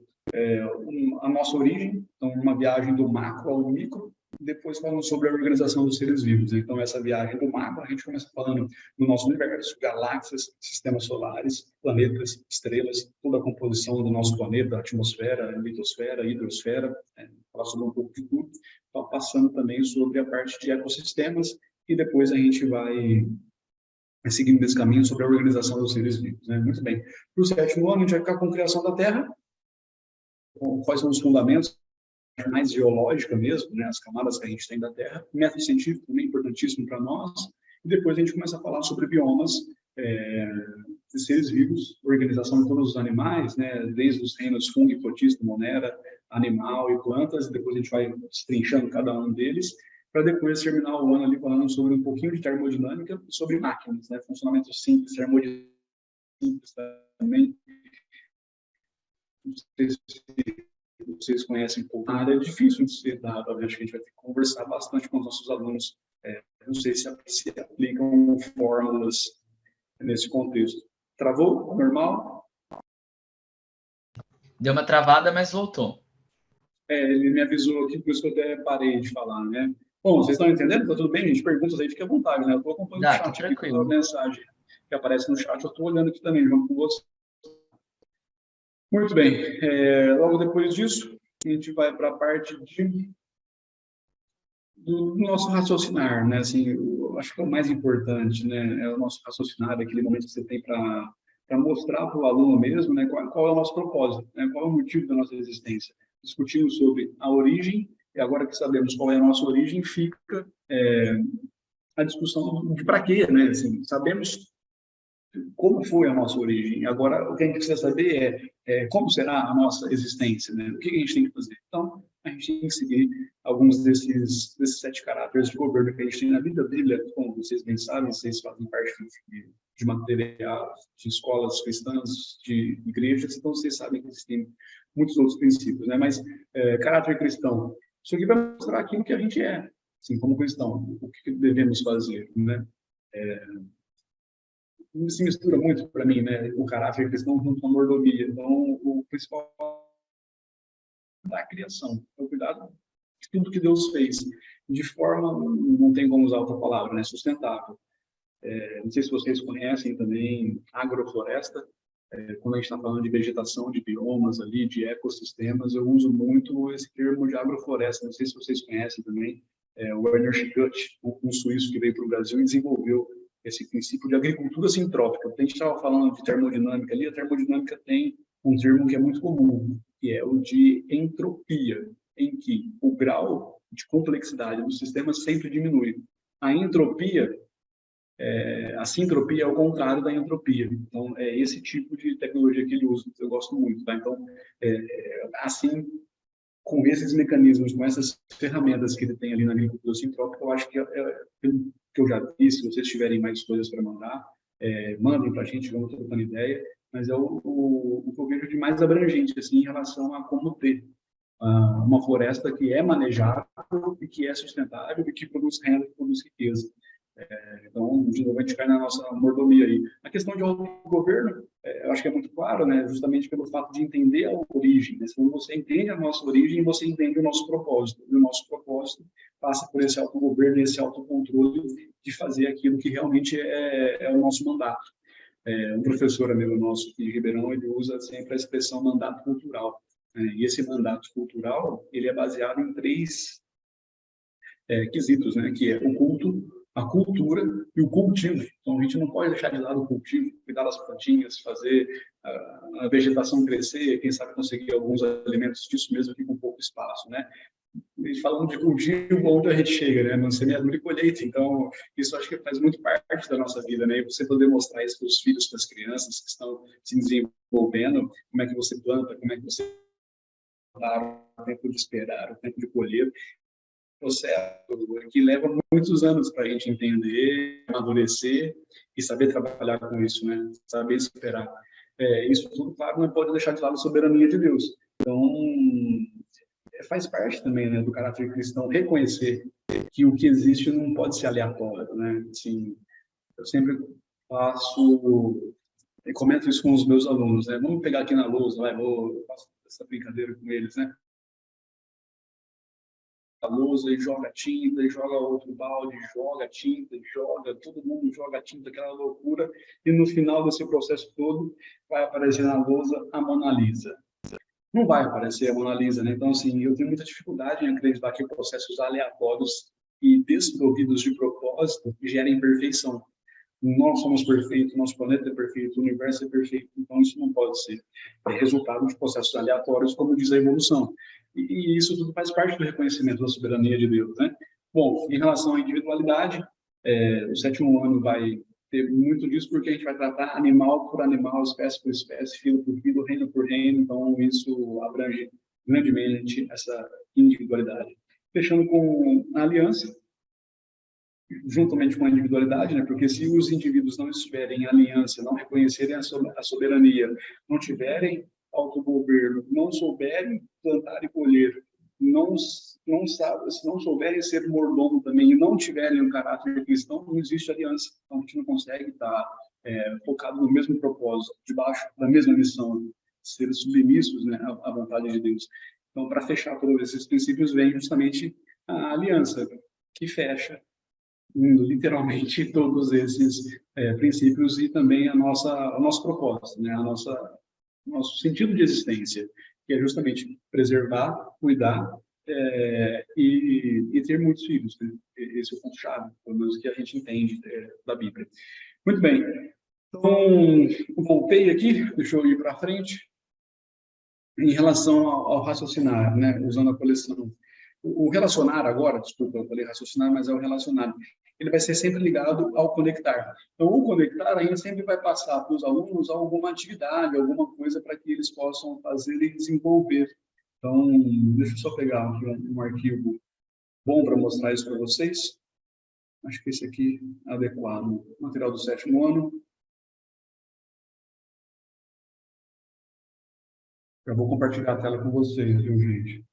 a nossa origem, então uma viagem do macro ao micro, depois falamos sobre a organização dos seres vivos. Então, essa viagem do mapa, a gente começa falando do nosso universo, galáxias, sistemas solares, planetas, estrelas, toda a composição do nosso planeta, atmosfera, litosfera, hidrosfera, falar sobre um pouco de tudo, passando também sobre a parte de ecossistemas, e depois a gente vai seguindo esse caminho sobre a organização dos seres vivos. Né? Muito bem. Para o 7º ano, a gente vai ficar com a criação da Terra, quais são os fundamentos, mais geológica mesmo, né, as camadas que a gente tem da Terra, método científico também importantíssimo para nós, e depois a gente começa a falar sobre biomas de seres vivos, organização de todos os animais, né, desde os reinos fungo, protista, monera, animal e plantas, e depois a gente vai destrinchando cada um deles, para depois terminar o ano ali falando sobre um pouquinho de termodinâmica, sobre máquinas, né, funcionamento simples, termodinâmica simples também. Não sei se vocês conhecem um pouco. A área é difícil de ser dada, acho que a gente vai ter que conversar bastante com os nossos alunos. Não sei se aplicam fórmulas nesse contexto. Travou? Normal? Deu uma travada, mas voltou. Ele me avisou aqui, por isso que eu até parei de falar, né? Bom, vocês estão entendendo? Tá tudo bem, gente? Perguntas aí, fique à vontade, né? Eu estou acompanhando o chat aqui, a mensagem que aparece no chat, eu estou olhando aqui também, junto com você. Muito bem. Logo depois disso, a gente vai para a parte do nosso raciocinar, né? Assim, eu acho que é o mais importante, né? É o nosso raciocinar, aquele momento que você tem para mostrar para o aluno mesmo, né? Qual é o nosso propósito, né? Qual é o motivo da nossa existência. Discutimos sobre a origem, e agora que sabemos qual é a nossa origem, fica a discussão de para quê, né? Assim, sabemos como foi a nossa origem. Agora, o que a gente precisa saber é como será a nossa existência, né? O que a gente tem que fazer. Então, a gente tem que seguir alguns desses 7 caráteres de governo que a gente tem na vida dele, como vocês bem sabem, vocês fazem parte de material, de escolas cristãs, de igrejas, então vocês sabem que existem muitos outros princípios, né? Mas caráter cristão, isso aqui vai mostrar aquilo que a gente é, assim, como cristão, o que devemos fazer, né? Se mistura muito para mim, né? O caráter cristão junto com a mordomia. Então, o principal é da criação, é o cuidado de tudo que Deus fez, de forma, não tem como usar outra palavra, né? Sustentável. Não sei se vocês conhecem também agrofloresta. Quando a gente está falando de vegetação, de biomas ali, de ecossistemas, eu uso muito esse termo de agrofloresta. Não sei se vocês conhecem também. O Werner Schutt, um suíço que veio para o Brasil e desenvolveu esse princípio de agricultura sintrópica. A gente estava falando de termodinâmica ali, a termodinâmica tem um termo que é muito comum, que é o de entropia, em que o grau de complexidade do sistema sempre diminui. A entropia, a sintropia é o contrário da entropia. Então, é esse tipo de tecnologia que ele usa, que eu gosto muito. Tá? Então, assim, com esses mecanismos, com essas ferramentas que ele tem ali na agricultura sintrópica, eu acho que pelo que eu já vi, se vocês tiverem mais coisas para mandar, mandem para a gente, vamos trocando ideia, mas é o que eu vejo de mais abrangente assim, em relação a como ter uma floresta que é manejável e que é sustentável e que produz renda, que produz riqueza. Então, de novo, a gente cai na nossa mordomia aí. A questão de autogoverno, eu acho que é muito claro, né? Justamente pelo fato de entender a origem. Né? Quando você entende a nossa origem, você entende o nosso propósito. E o nosso propósito passa por esse autogoverno, esse autocontrole de fazer aquilo que realmente é o nosso mandato. Um professor amigo nosso aqui em Ribeirão, ele usa sempre a expressão mandato cultural. E esse mandato cultural, ele é baseado em 3 quesitos, né? Que é o culto, a cultura e o cultivo. Então, a gente não pode deixar de lado o cultivo, cuidar das plantinhas, fazer a vegetação crescer, quem sabe conseguir alguns alimentos disso mesmo aqui com pouco espaço, né? E falando de cultivo, onde a gente chega, né? No semeadura e colheita. Então, isso acho que faz muito parte da nossa vida, né? E você poder mostrar isso para os filhos, para as crianças que estão se desenvolvendo, como é que você planta, como é que você dá o tempo de esperar, o tempo de colher, processo que leva muitos anos para a gente entender, amadurecer e saber trabalhar com isso, né? Saber esperar. Isso tudo, claro, não pode deixar de lado a soberania de Deus. Então, faz parte também, né, do caráter cristão reconhecer que o que existe não pode ser aleatório, né? Assim, eu sempre comento isso com os meus alunos, né? Vamos pegar aqui na lousa, eu faço essa brincadeira com eles, né? a lousa e joga tinta, e joga outro balde, joga tinta, joga, todo mundo joga tinta, aquela loucura, e no final desse processo todo vai aparecer na lousa a Mona Lisa. Não vai aparecer a Mona Lisa, né? Então, assim, eu tenho muita dificuldade em acreditar que processos aleatórios e desprovidos de propósito gerem perfeição. Nós somos perfeitos, nosso planeta é perfeito, o universo é perfeito, então isso não pode ser resultado de processos aleatórios, como diz a evolução. E isso tudo faz parte do reconhecimento da soberania de Deus, né? Bom, em relação à individualidade, o sétimo ano vai ter muito disso, porque a gente vai tratar animal por animal, espécie por espécie, filo por filo, reino por reino, então isso abrange grandemente essa individualidade. Fechando com a aliança, juntamente com a individualidade, né? Porque se os indivíduos não estiverem em aliança, não reconhecerem a soberania, não tiverem autogoverno, não souberem plantar e colher, se não souberem ser mordomo também e não tiverem um caráter cristão, não existe aliança. Então a gente não consegue estar focado no mesmo propósito, debaixo da mesma missão, ser submissos, né, à vontade de Deus. Então, para fechar todos esses princípios, vem justamente a aliança, que fecha literalmente todos esses princípios e também o nosso propósito, né? Nosso sentido de existência, que é justamente preservar, cuidar e ter muitos filhos, né? Esse é o ponto-chave, pelo menos que a gente entende da Bíblia. Muito bem, então voltei aqui, deixa eu ir para frente, em relação ao raciocinar, né? Usando a coleção. O relacionar agora, desculpa, eu falei raciocinar, mas é o relacionar. Ele vai ser sempre ligado ao conectar. Então, o conectar ainda sempre vai passar para os alunos alguma atividade, alguma coisa para que eles possam fazer e desenvolver. Então, deixa eu só pegar aqui um arquivo bom para mostrar isso para vocês. Acho que esse aqui é adequado. Material do sétimo ano. Eu vou compartilhar a tela com vocês, viu, gente?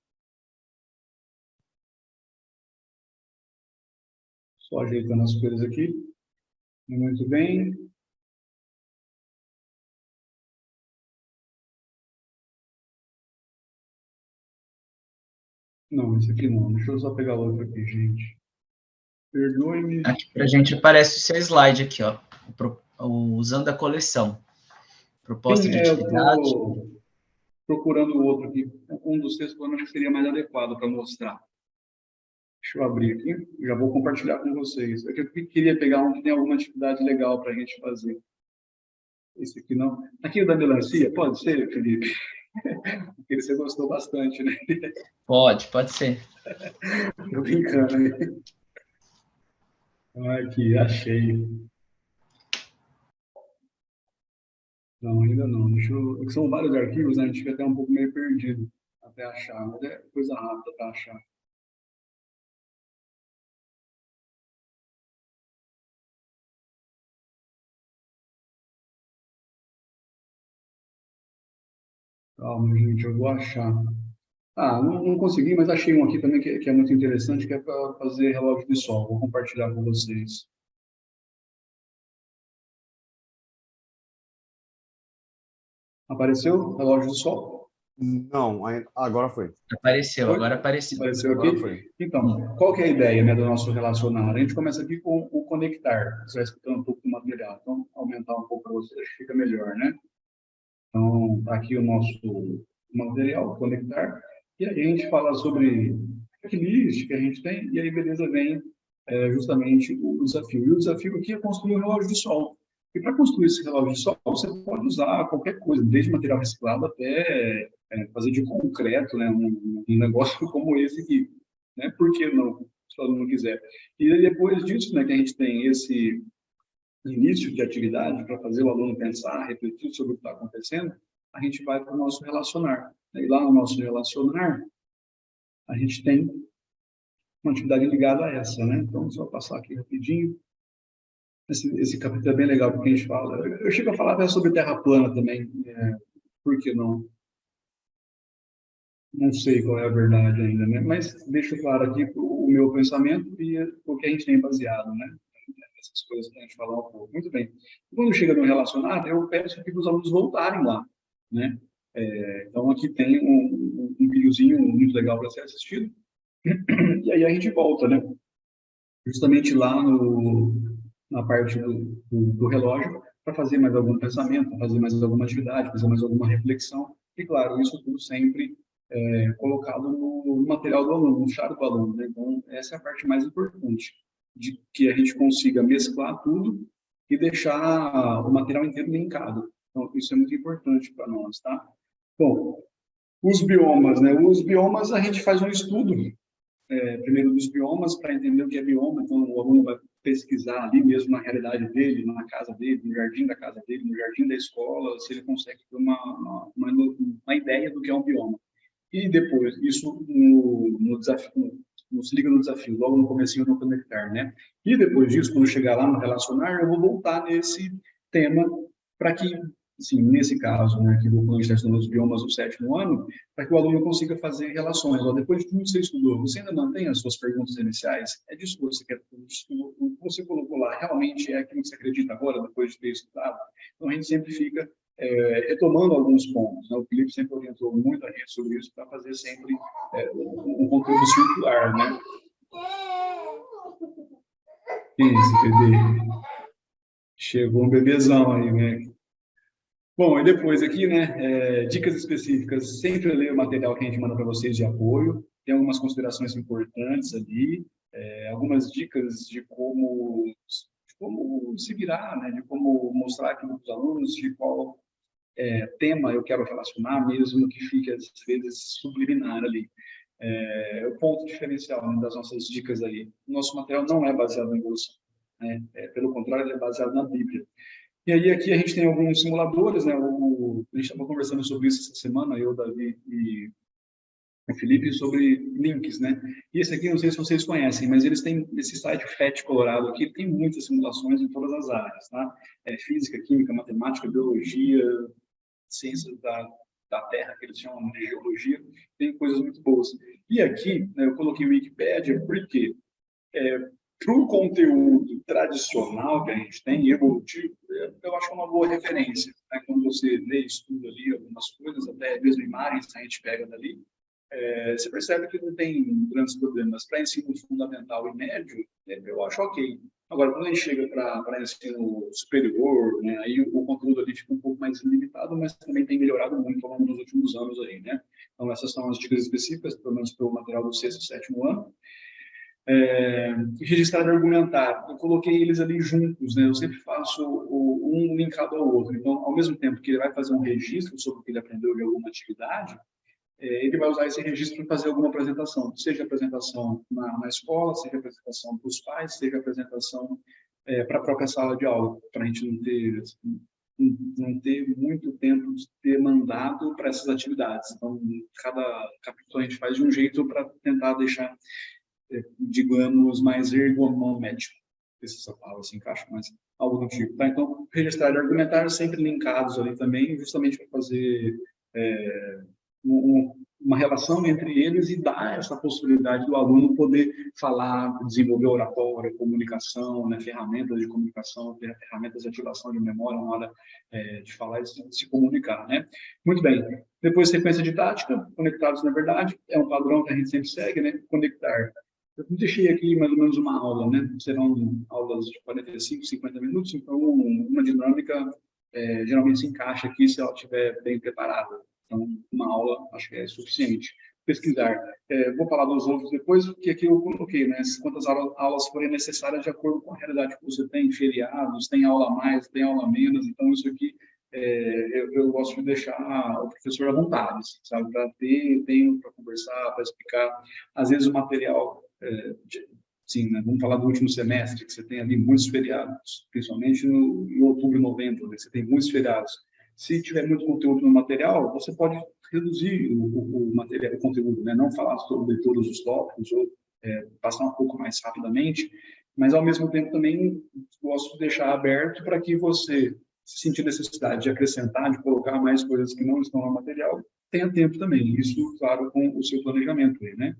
Só ajeitando as coisas aqui. Muito bem. Não, esse aqui não. Deixa eu só pegar outro aqui, gente. Perdoe-me. Aqui para a gente aparece o seu slide aqui, ó. Usando a coleção. Proposta de Eu atividade. estou procurando outro aqui. Um dos textos que seria mais adequado para mostrar. Deixa eu abrir aqui. Já vou compartilhar com vocês. Eu queria pegar um que tem alguma atividade legal para a gente fazer. Esse aqui não. Aqui o da melancia, pode ser, Felipe? Porque você gostou bastante, né? Pode ser. Estou brincando, hein? Aqui, achei. Não, ainda não. São vários arquivos, né? A gente fica até um pouco meio perdido até achar, mas é coisa rápida para achar. Calma, gente, eu vou achar. Não consegui, mas achei um aqui também que é muito interessante, que é para fazer relógio de sol. Vou compartilhar com vocês. Apareceu relógio de sol? Não, agora foi. Apareceu, Foi? agora apareceu. Apareceu aqui? Agora foi. Então, qual que é a ideia, né, do nosso relacionar? A gente começa aqui com o conectar. Você vai escutando um pouco do material. Então, aumentar um pouco para você, acho que fica melhor, né? Então, tá aqui o nosso material, conectar. E aí a gente fala sobre checklist que a gente tem, e aí, beleza, vem justamente o desafio. E o desafio aqui é construir um relógio de sol. E para construir esse relógio de sol, você pode usar qualquer coisa, desde material reciclado até fazer de concreto, né, um negócio como esse aqui. Né? Por que não, se o aluno quiser? E aí, depois disso, né, que a gente tem esse início de atividade para fazer o aluno pensar, refletir sobre o que está acontecendo, a gente vai para o nosso relacionar. E lá no nosso relacionar, a gente tem uma atividade ligada a essa, né? Então, só passar aqui rapidinho. Esse capítulo é bem legal, porque a gente fala... Eu chego a falar até sobre terra plana também. Por que não? Não sei qual é a verdade ainda, né? Mas deixo claro aqui o meu pensamento e o que a gente tem baseado, né? Essas coisas que a gente falar um pouco. Muito bem. Quando chega no relacionado, eu peço que os alunos voltarem lá, né? Então, aqui tem um videozinho muito legal para ser assistido, E aí a gente volta, né? Justamente lá na parte do relógio, para fazer mais algum pensamento, para fazer mais alguma atividade, fazer mais alguma reflexão. E, claro, isso tudo sempre colocado no material do aluno, no charo do aluno, né? Então, essa é a parte mais importante, de que a gente consiga mesclar tudo e deixar o material inteiro linkado. Então, isso é muito importante para nós, tá? Bom, os biomas, né? Os biomas a gente faz um estudo primeiro dos biomas para entender o que é bioma, então o aluno vai pesquisar ali mesmo na realidade dele, na casa dele, no jardim da casa dele, no jardim da escola, se ele consegue ter uma ideia do que é um bioma. E depois, isso no desafio, se liga no desafio, logo no comecinho do conectar, né? E depois disso, quando chegar lá no relacionar, eu vou voltar nesse tema para que, assim, nesse caso, né, que quando a gente está estudando os biomas do 7º ano, para que o aluno consiga fazer relações. Ó, depois de tudo que você estudou, você ainda mantém as suas perguntas iniciais? É disso que você quer, o que você colocou lá realmente é aquilo que você acredita agora, depois de ter estudado? Então, a gente sempre fica retomando alguns pontos, né? O Felipe sempre orientou muito a gente sobre isso, para fazer sempre um conteúdo circular, né? Isso, bebê. Chegou um bebezão aí, né? Bom, e depois aqui, né, dicas específicas, sempre ler o material que a gente manda para vocês de apoio, tem algumas considerações importantes ali, algumas dicas de como se virar, né, de como mostrar aquilo para os alunos, de qual tema eu quero relacionar, mesmo que fique, às vezes, subliminar ali. O ponto diferencial, né, das nossas dicas aí. O nosso material não é baseado em evolução, né? Pelo contrário, ele é baseado na Bíblia. E aí aqui a gente tem alguns simuladores, né? A gente estava conversando sobre isso essa semana, eu, Davi e o Felipe, sobre links, né? E esse aqui, não sei se vocês conhecem, mas eles têm esse site FET Colorado aqui, tem muitas simulações em todas as áreas, tá? Física, química, matemática, biologia, ciências da Terra, que eles chamam de geologia, tem coisas muito boas. E aqui, né, eu coloquei o Wikipédia, porque para o conteúdo tradicional que a gente tem, evolutivo, eu acho uma boa referência. Né? Quando você lê e estuda ali algumas coisas, até mesmo imagens a gente pega dali, você percebe que não tem grandes problemas. Para ensino fundamental e médio, eu acho ok. Agora, quando a gente chega para ensino superior, né, aí o conteúdo ali fica um pouco mais limitado, mas também tem melhorado muito ao longo dos últimos anos aí, né? Então, essas são as dicas específicas, pelo menos para o material do 6º e 7º ano. Registrar e argumentar, eu coloquei eles ali juntos, né? Eu sempre faço um linkado ao outro. Então, ao mesmo tempo que ele vai fazer um registro sobre o que ele aprendeu de alguma atividade, ele vai usar esse registro para fazer alguma apresentação, seja apresentação na escola, seja apresentação para os pais, seja apresentação para a própria sala de aula, para a gente não ter muito tempo de ter mandado para essas atividades. Então, cada capítulo a gente faz de um jeito para tentar deixar, digamos, mais ergonômico. Não sei se essa palavra se encaixa, mas algo do tipo. Tá? Então, registrar e argumentar sempre linkados ali também, justamente para fazer uma relação entre eles e dar essa possibilidade do aluno poder falar, desenvolver oratória, comunicação, né, ferramentas de comunicação, ferramentas de ativação de memória na hora de falar e se comunicar, né? Muito bem. Depois, sequência didática, conectados na verdade, é um padrão que a gente sempre segue, né? Conectar. Eu deixei aqui mais ou menos uma aula, né? Serão aulas de 45, 50 minutos, então uma dinâmica geralmente se encaixa aqui se ela estiver bem preparada. Então, uma aula acho que é suficiente. Pesquisar. Vou falar dos outros depois, porque aqui eu coloquei, né? Quantas aulas forem necessárias de acordo com a realidade que você tem, feriados, tem aula a mais, tem aula a menos, então isso aqui eu gosto de deixar o professor à vontade, assim, sabe? Para ter tempo para conversar, para explicar. Às vezes o material, sim, né? Vamos falar do último semestre, que você tem ali muitos feriados, principalmente em outubro e novembro, né? Você tem muitos feriados. Se tiver muito conteúdo no material, você pode reduzir o material, o conteúdo, né? Não falar sobre todos os tópicos ou passar um pouco mais rapidamente, mas ao mesmo tempo também gosto de deixar aberto para que você, se sentir necessidade de acrescentar, de colocar mais coisas que não estão no material, tenha tempo também. Isso, claro, com o seu planejamento aí, né?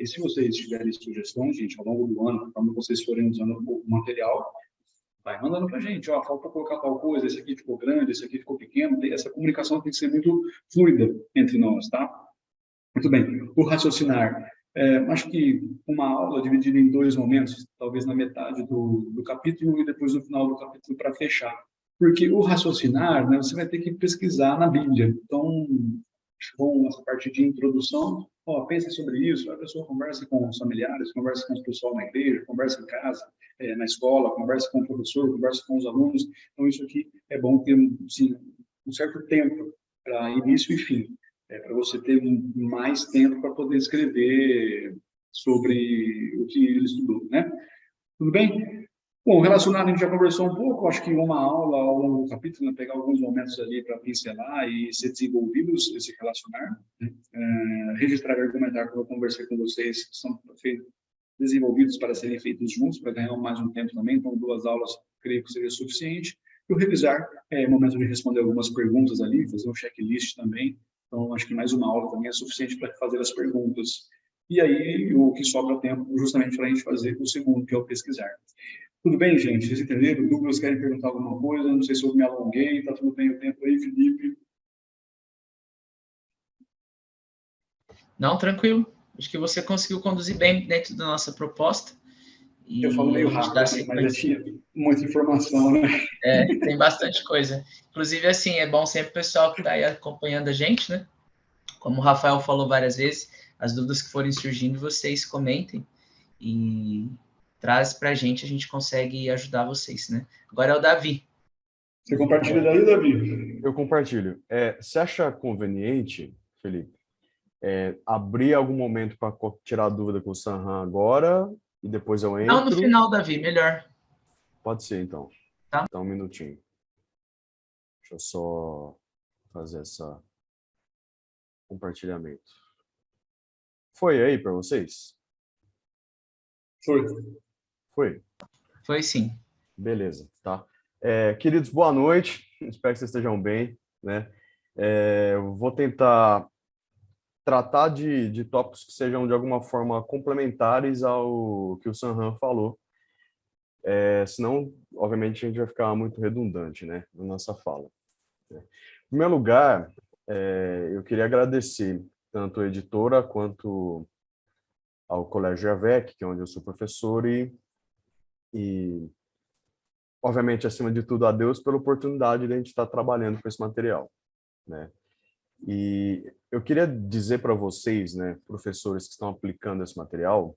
E se vocês tiverem sugestões, gente, ao longo do ano, quando vocês forem usando o material, vai mandando para a gente, ó, falta colocar tal coisa, esse aqui ficou grande, esse aqui ficou pequeno, essa comunicação tem que ser muito fluida entre nós, tá? Muito bem. O raciocinar. Acho que uma aula dividida em dois momentos, talvez na metade do capítulo e depois no final do capítulo para fechar. Porque o raciocinar, né, você vai ter que pesquisar na Bíblia. Então, com essa parte de introdução, pense sobre isso, a pessoa conversa com os familiares, conversa com o pessoal na igreja, conversa em casa, na escola, conversa com o professor, conversa com os alunos. Então, isso aqui é bom ter assim, um certo tempo para início e fim, para você ter mais tempo para poder escrever sobre o que ele estudou, né? Tudo bem? Bom, relacionado a gente já conversou um pouco, acho que uma aula ao longo do capítulo, né, pegar alguns momentos ali para pincelar e ser desenvolvidos esse relacionar, né? Registrar e argumentar, como eu conversei com vocês, são desenvolvidos para serem feitos juntos, para ganhar mais um tempo também, então 2 aulas creio que seria suficiente. E o revisar é momento de responder algumas perguntas ali, fazer um checklist também, então acho que mais uma aula também é suficiente para fazer as perguntas. E aí, o que sobra tempo justamente para a gente fazer o segundo, que é o pesquisar. Tudo bem, gente? Vocês entenderam? Douglas, querem perguntar alguma coisa? Não sei se eu me alonguei. Tá tudo bem o tempo aí, Felipe? Não, tranquilo. Acho que você conseguiu conduzir bem dentro da nossa proposta. Eu falo E a meio gente dá rápido, assim, mas já sequência. tinha muita informação, né? Tem bastante coisa. Inclusive, assim, é bom sempre o pessoal que está aí acompanhando a gente, né? Como o Rafael falou várias vezes, as dúvidas que forem surgindo, vocês comentem e traz para a gente consegue ajudar vocês, né? Agora é o Davi. Você compartilha daí, Davi? Eu compartilho. Você acha conveniente, Felipe, abrir algum momento para tirar dúvida com o Sanhan agora e depois eu Não, no entro? final, Davi, melhor. Pode ser, então. Tá? Então, um minutinho. Deixa eu só fazer essa compartilhamento. Foi aí para vocês? Foi. Foi? Foi sim. Beleza, tá. Queridos, boa noite. Espero que vocês estejam bem, né? Eu vou tentar tratar de tópicos que sejam de alguma forma complementares ao que o Sanhan falou. Senão, obviamente, a gente vai ficar muito redundante, né, na nossa fala. Em primeiro lugar, eu queria agradecer tanto a editora quanto ao Colégio AVEC, que é onde eu sou professor, e obviamente, acima de tudo, a Deus pela oportunidade de a gente estar trabalhando com esse material, né? E eu queria dizer para vocês, né, professores que estão aplicando esse material,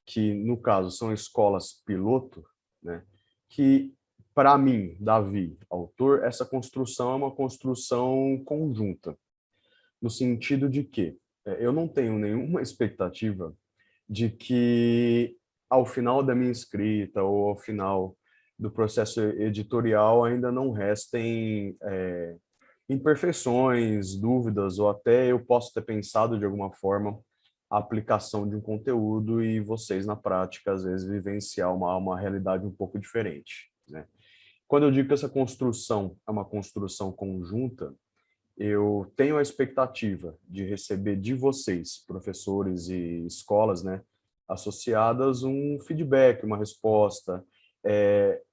que no caso são escolas piloto, né, que para mim, Davi, autor, essa construção é uma construção conjunta, no sentido de que eu não tenho nenhuma expectativa de que ao final da minha escrita ou ao final do processo editorial ainda não restem imperfeições, dúvidas, ou até eu posso ter pensado de alguma forma a aplicação de um conteúdo e vocês na prática às vezes vivenciar uma realidade um pouco diferente, né? Quando eu digo que essa construção é uma construção conjunta, eu tenho a expectativa de receber de vocês, professores e escolas, né, associadas, um feedback, uma resposta,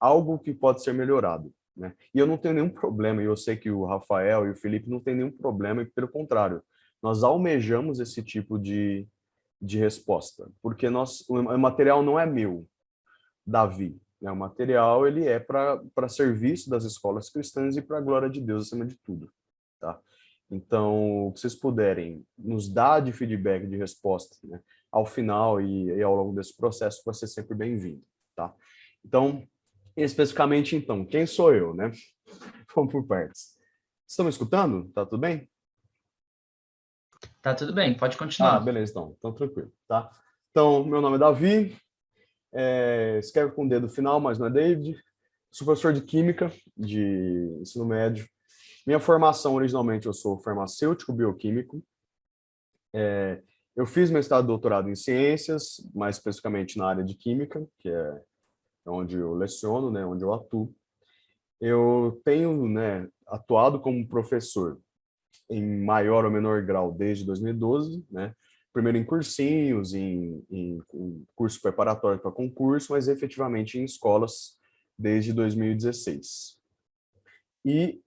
algo que pode ser melhorado, né? E eu não tenho nenhum problema, e eu sei que o Rafael e o Felipe não têm nenhum problema, e pelo contrário, nós almejamos esse tipo de resposta, porque o material não é meu, Davi, né? O material ele é para serviço das escolas cristãs e para a glória de Deus acima de tudo, tá? Então, se vocês puderem nos dar de feedback, de resposta, né, ao final e ao longo desse processo, vai ser sempre bem-vindo, tá? Então, especificamente, então, quem sou eu, né? Vamos por partes. Estão me escutando? Tá tudo bem? Tá tudo bem, pode Ah, continuar. beleza, então. Então, tranquilo, tá? Então, meu nome é Davi, escreve com o dedo final, mas não é David. Sou professor de Química, de ensino médio. Minha formação, originalmente, eu sou farmacêutico bioquímico. Eu fiz mestrado e doutorado em ciências, mais especificamente na área de química, que é onde eu leciono, né, onde eu atuo. Eu tenho, né, atuado como professor em maior ou menor grau desde 2012, né? Primeiro em cursinhos, em curso preparatório para concurso, mas efetivamente em escolas desde 2016. E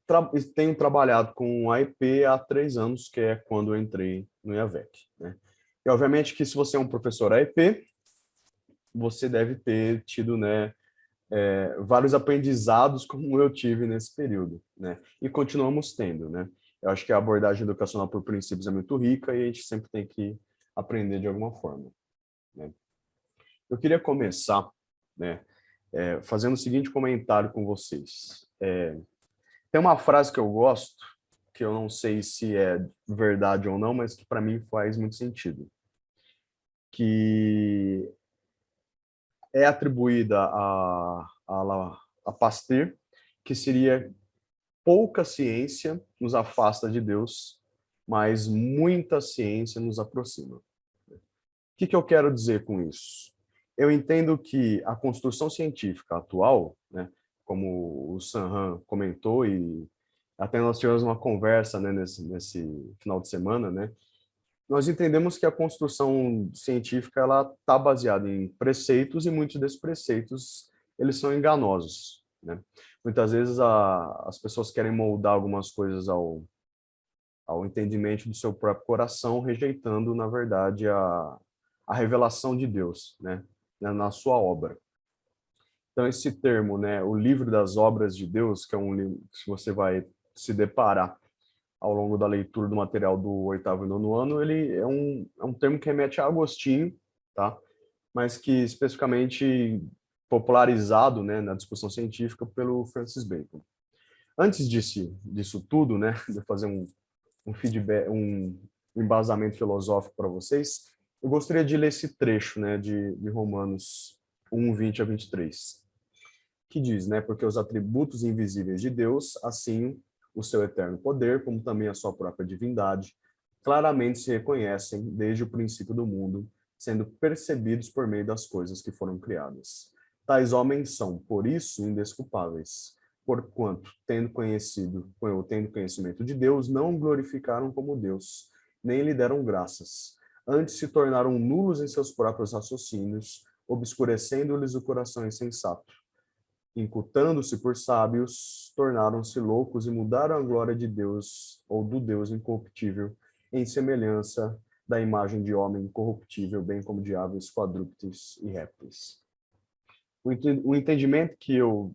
tenho trabalhado com a IP há 3 anos, que é quando eu entrei no IAVEC, né? E, obviamente, que se você é um professor AEP, você deve ter tido, né, vários aprendizados como eu tive nesse período, né? E continuamos tendo, né? Eu acho que a abordagem educacional por princípios é muito rica e a gente sempre tem que aprender de alguma forma, né? Eu queria começar, né, fazendo o seguinte comentário com vocês. Tem uma frase que eu gosto, que eu não sei se é verdade ou não, mas que para mim faz muito sentido, que é atribuída a Pasteur, que seria: pouca ciência nos afasta de Deus, mas muita ciência nos aproxima. O que eu quero dizer com isso? Eu entendo que a construção científica atual, né, como o Sanhan comentou, e até nós tivemos uma conversa, né, nesse final de semana, né, nós entendemos que a construção científica ela está baseada em preceitos, e muitos desses preceitos eles são enganosos, né? Muitas vezes as pessoas querem moldar algumas coisas ao entendimento do seu próprio coração, rejeitando, na verdade, a revelação de Deus, né, na sua obra. Então, esse termo, né, o livro das obras de Deus, que é um livro que você vai se deparar ao longo da leitura do material do 8º e 9º ano, ele é um termo que remete a Agostinho, tá? Mas que especificamente popularizado, né, na discussão científica pelo Francis Bacon. Antes disso tudo, né, de fazer um feedback, um embasamento filosófico para vocês, eu gostaria de ler esse trecho, né, de Romanos 1, 20 a 23, que diz, né, porque os atributos invisíveis de Deus, assim o seu eterno poder, como também a sua própria divindade, claramente se reconhecem desde o princípio do mundo, sendo percebidos por meio das coisas que foram criadas. Tais homens são, por isso, indesculpáveis, porquanto, tendo conhecimento de Deus, não o glorificaram como Deus, nem lhe deram graças. Antes se tornaram nulos em seus próprios raciocínios, obscurecendo-lhes o coração insensato. Incutando-se por sábios, tornaram-se loucos e mudaram a glória de Deus, ou do Deus incorruptível, em semelhança da imagem de homem corruptível, bem como de aves, quadrúpedes e répteis. O entendimento que eu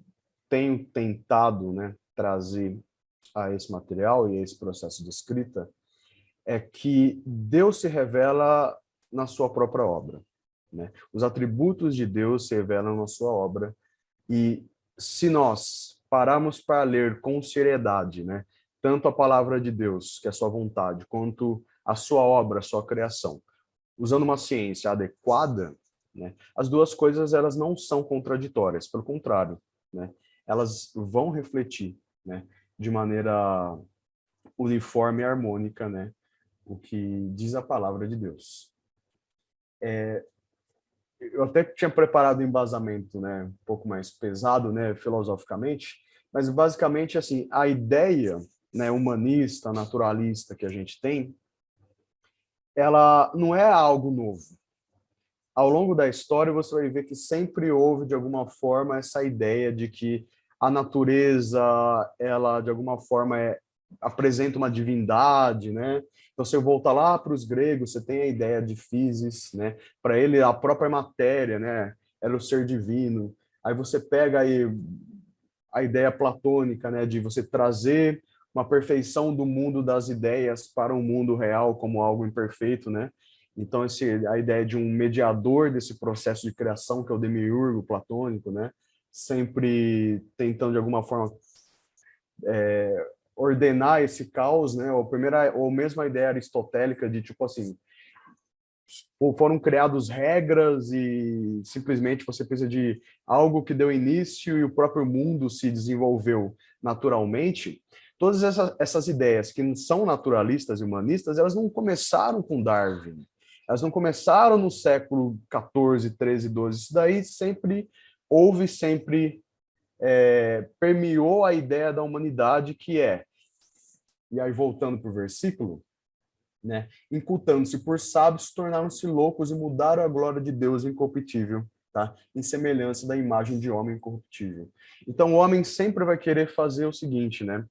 tenho tentado, né, trazer a esse material e a esse processo de escrita é que Deus se revela na sua própria obra, né? Os atributos de Deus se revelam na sua obra, e se nós pararmos para ler com seriedade, né, tanto a palavra de Deus, que é a sua vontade, quanto a sua obra, a sua criação, usando uma ciência adequada, né, as duas coisas elas não são contraditórias, pelo contrário, né, elas vão refletir, né, de maneira uniforme e harmônica, né, o que diz a palavra de Deus. Eu até tinha preparado um embasamento, né, um pouco mais pesado, né, filosoficamente, mas basicamente assim, a ideia, né, humanista, naturalista que a gente tem, ela não é algo novo. Ao longo da história você vai ver que sempre houve de alguma forma essa ideia de que a natureza, ela de alguma forma apresenta uma divindade, né? Então, se eu voltar lá para os gregos, você tem a ideia de physis, né? Para ele, a própria matéria, né? Era o ser divino. Aí você pega aí a ideia platônica, né? De você trazer uma perfeição do mundo das ideias para um mundo real como algo imperfeito, né? Então, a ideia de um mediador desse processo de criação, que é o demiurgo platônico, né? Sempre tentando, de alguma forma, ordenar esse caos, né? Ou mesmo a ideia aristotélica de, tipo assim, foram criadas regras e simplesmente você precisa de algo que deu início e o próprio mundo se desenvolveu naturalmente. Todas essas ideias que são naturalistas e humanistas, elas não começaram com Darwin. Elas não começaram no século XIV, XIII, XII. Isso daí sempre permeou a ideia da humanidade, que e aí voltando para o versículo, né, incultando-se por sábios, tornaram-se loucos e mudaram a glória de Deus incorruptível, tá, em semelhança da imagem de homem incorruptível. Então o homem sempre vai querer fazer o seguinte, né,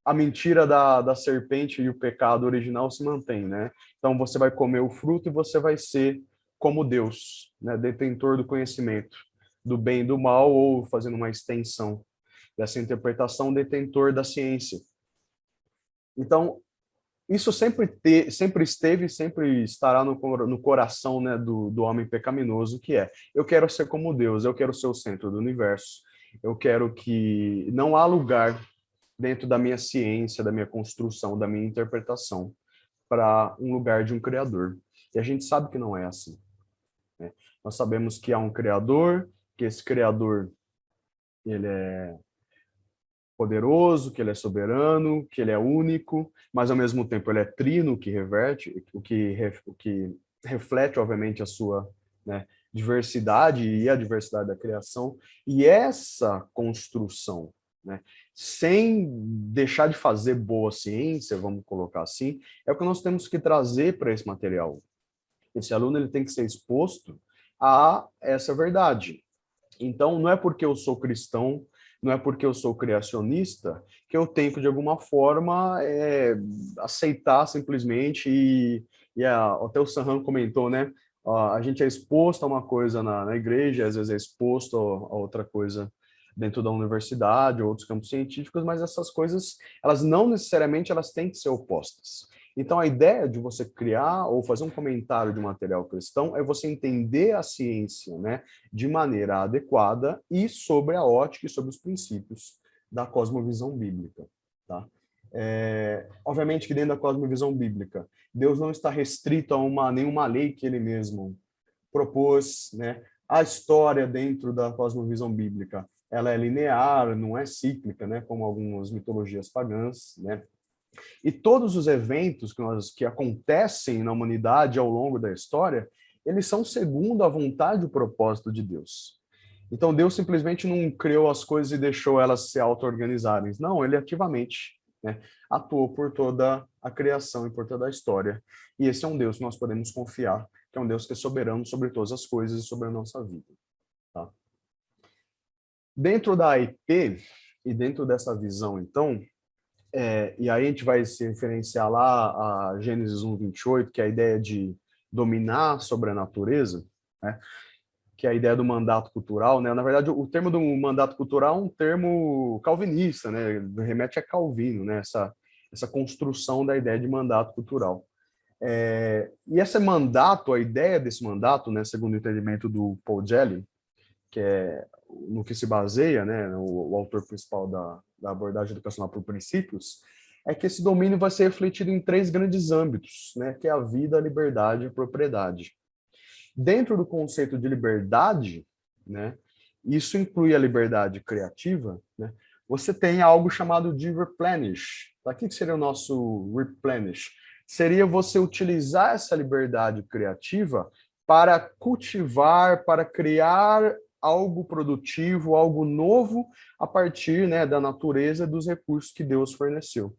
a mentira da serpente e o pecado original se mantém, né? Então você vai comer o fruto e você vai ser como Deus, né? Detentor do conhecimento do bem e do mal, ou fazendo uma extensão dessa interpretação, detentor da ciência. Então, isso sempre esteve e sempre estará no coração, né, do homem pecaminoso, que é: eu quero ser como Deus, eu quero ser o centro do universo, eu quero que não há lugar dentro da minha ciência, da minha construção, da minha interpretação, para um lugar de um criador. E a gente sabe que não é assim, né? Nós sabemos que há um criador, que esse criador ele é poderoso, que ele é soberano, que ele é único, mas ao mesmo tempo ele é trino, que reverte, o que reflete, obviamente, a sua, né, diversidade e a diversidade da criação. E essa construção, né, sem deixar de fazer boa ciência, vamos colocar assim, é o que nós temos que trazer para esse material. Esse aluno ele tem que ser exposto a essa verdade. Então, não é porque eu sou cristão, não é porque eu sou criacionista, que eu tenho que, de alguma forma, aceitar simplesmente, até o Sanhan comentou, né? A gente é exposto a uma coisa na igreja, às vezes é exposto a outra coisa dentro da universidade, ou outros campos científicos, mas essas coisas, elas não necessariamente elas têm que ser opostas. Então, a ideia de você criar ou fazer um comentário de material cristão é você entender a ciência, né, de maneira adequada e sobre a ótica e sobre os princípios da cosmovisão bíblica, tá? Obviamente que dentro da cosmovisão bíblica, Deus não está restrito a nenhuma lei que ele mesmo propôs, né? A história dentro da cosmovisão bíblica, ela é linear, não é cíclica, né, como algumas mitologias pagãs, né? E todos os eventos que acontecem na humanidade ao longo da história, eles são segundo a vontade e o propósito de Deus. Então, Deus simplesmente não criou as coisas e deixou elas se auto-organizarem. Não, ele ativamente, né, atuou por toda a criação e por toda a história. E esse é um Deus que nós podemos confiar, que é um Deus que é soberano sobre todas as coisas e sobre a nossa vida. Tá? Dentro da AIP e dentro dessa visão, então, e aí a gente vai se referenciar lá a Gênesis 1:28, que é a ideia de dominar sobre a natureza, né? Que é a ideia do mandato cultural, né? Na verdade, o termo do mandato cultural é um termo calvinista, né? Remete a Calvino, né? Essa construção da ideia de mandato cultural. E esse mandato, a ideia desse mandato, né, segundo o entendimento do Paul Gelli, que é no que se baseia, né, o autor principal da abordagem educacional por princípios, é que esse domínio vai ser refletido em 3 grandes âmbitos, né, que é a vida, a liberdade e a propriedade. Dentro do conceito de liberdade, né, isso inclui a liberdade criativa, né, você tem algo chamado de replenish. Tá? O que seria o nosso replenish? Seria você utilizar essa liberdade criativa para cultivar, para criar algo produtivo, algo novo a partir, né, da natureza dos recursos que Deus forneceu.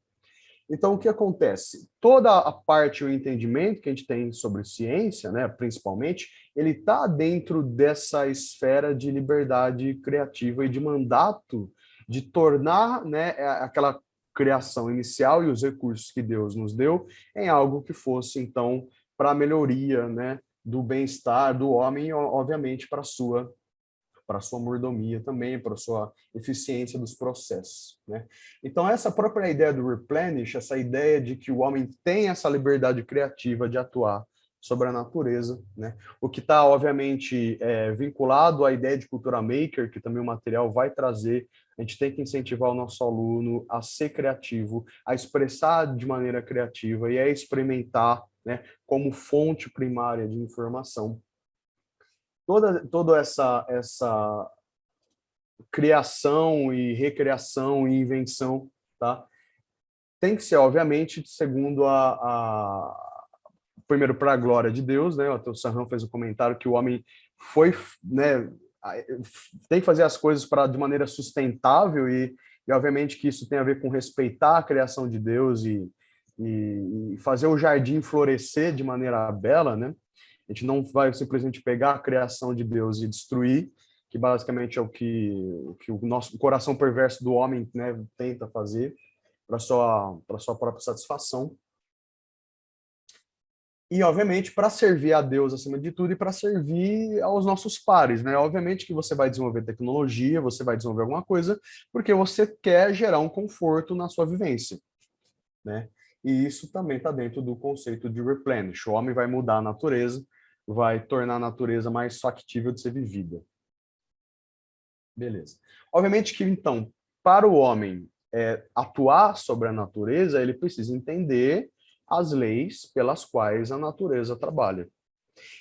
Então, o que acontece? Toda a parte, o entendimento que a gente tem sobre ciência, né, principalmente, ele está dentro dessa esfera de liberdade criativa e de mandato de tornar, né, aquela criação inicial e os recursos que Deus nos deu em algo que fosse, então, para a melhoria, né, do bem-estar do homem e, obviamente, para a sua mordomia também, para a sua eficiência dos processos, né? Então, essa própria ideia do replenish, essa ideia de que o homem tem essa liberdade criativa de atuar sobre a natureza, né? O que está, obviamente, vinculado à ideia de cultura maker, que também o material vai trazer. A gente tem que incentivar o nosso aluno a ser criativo, a expressar de maneira criativa e a experimentar, né, como fonte primária de informação. Toda essa criação e recriação e invenção, tá? Tem que ser, obviamente, segundo primeiro para a glória de Deus, né? O Sanhan fez um comentário que o homem foi, né, tem que fazer as coisas de maneira sustentável e obviamente que isso tem a ver com respeitar a criação de Deus e fazer o jardim florescer de maneira bela, né? A gente não vai simplesmente pegar a criação de Deus e destruir, que basicamente é o que o nosso coração perverso do homem, né, tenta fazer. para sua própria satisfação. E, obviamente, para servir a Deus acima de tudo e para servir aos nossos pares, né? Obviamente que você vai desenvolver tecnologia, você vai desenvolver alguma coisa, porque você quer gerar um conforto na sua vivência, né? E isso também está dentro do conceito de replenish. O homem vai mudar a natureza, vai tornar a natureza mais factível de ser vivida. Beleza. Obviamente que, então, para o homem atuar sobre a natureza, ele precisa entender as leis pelas quais a natureza trabalha.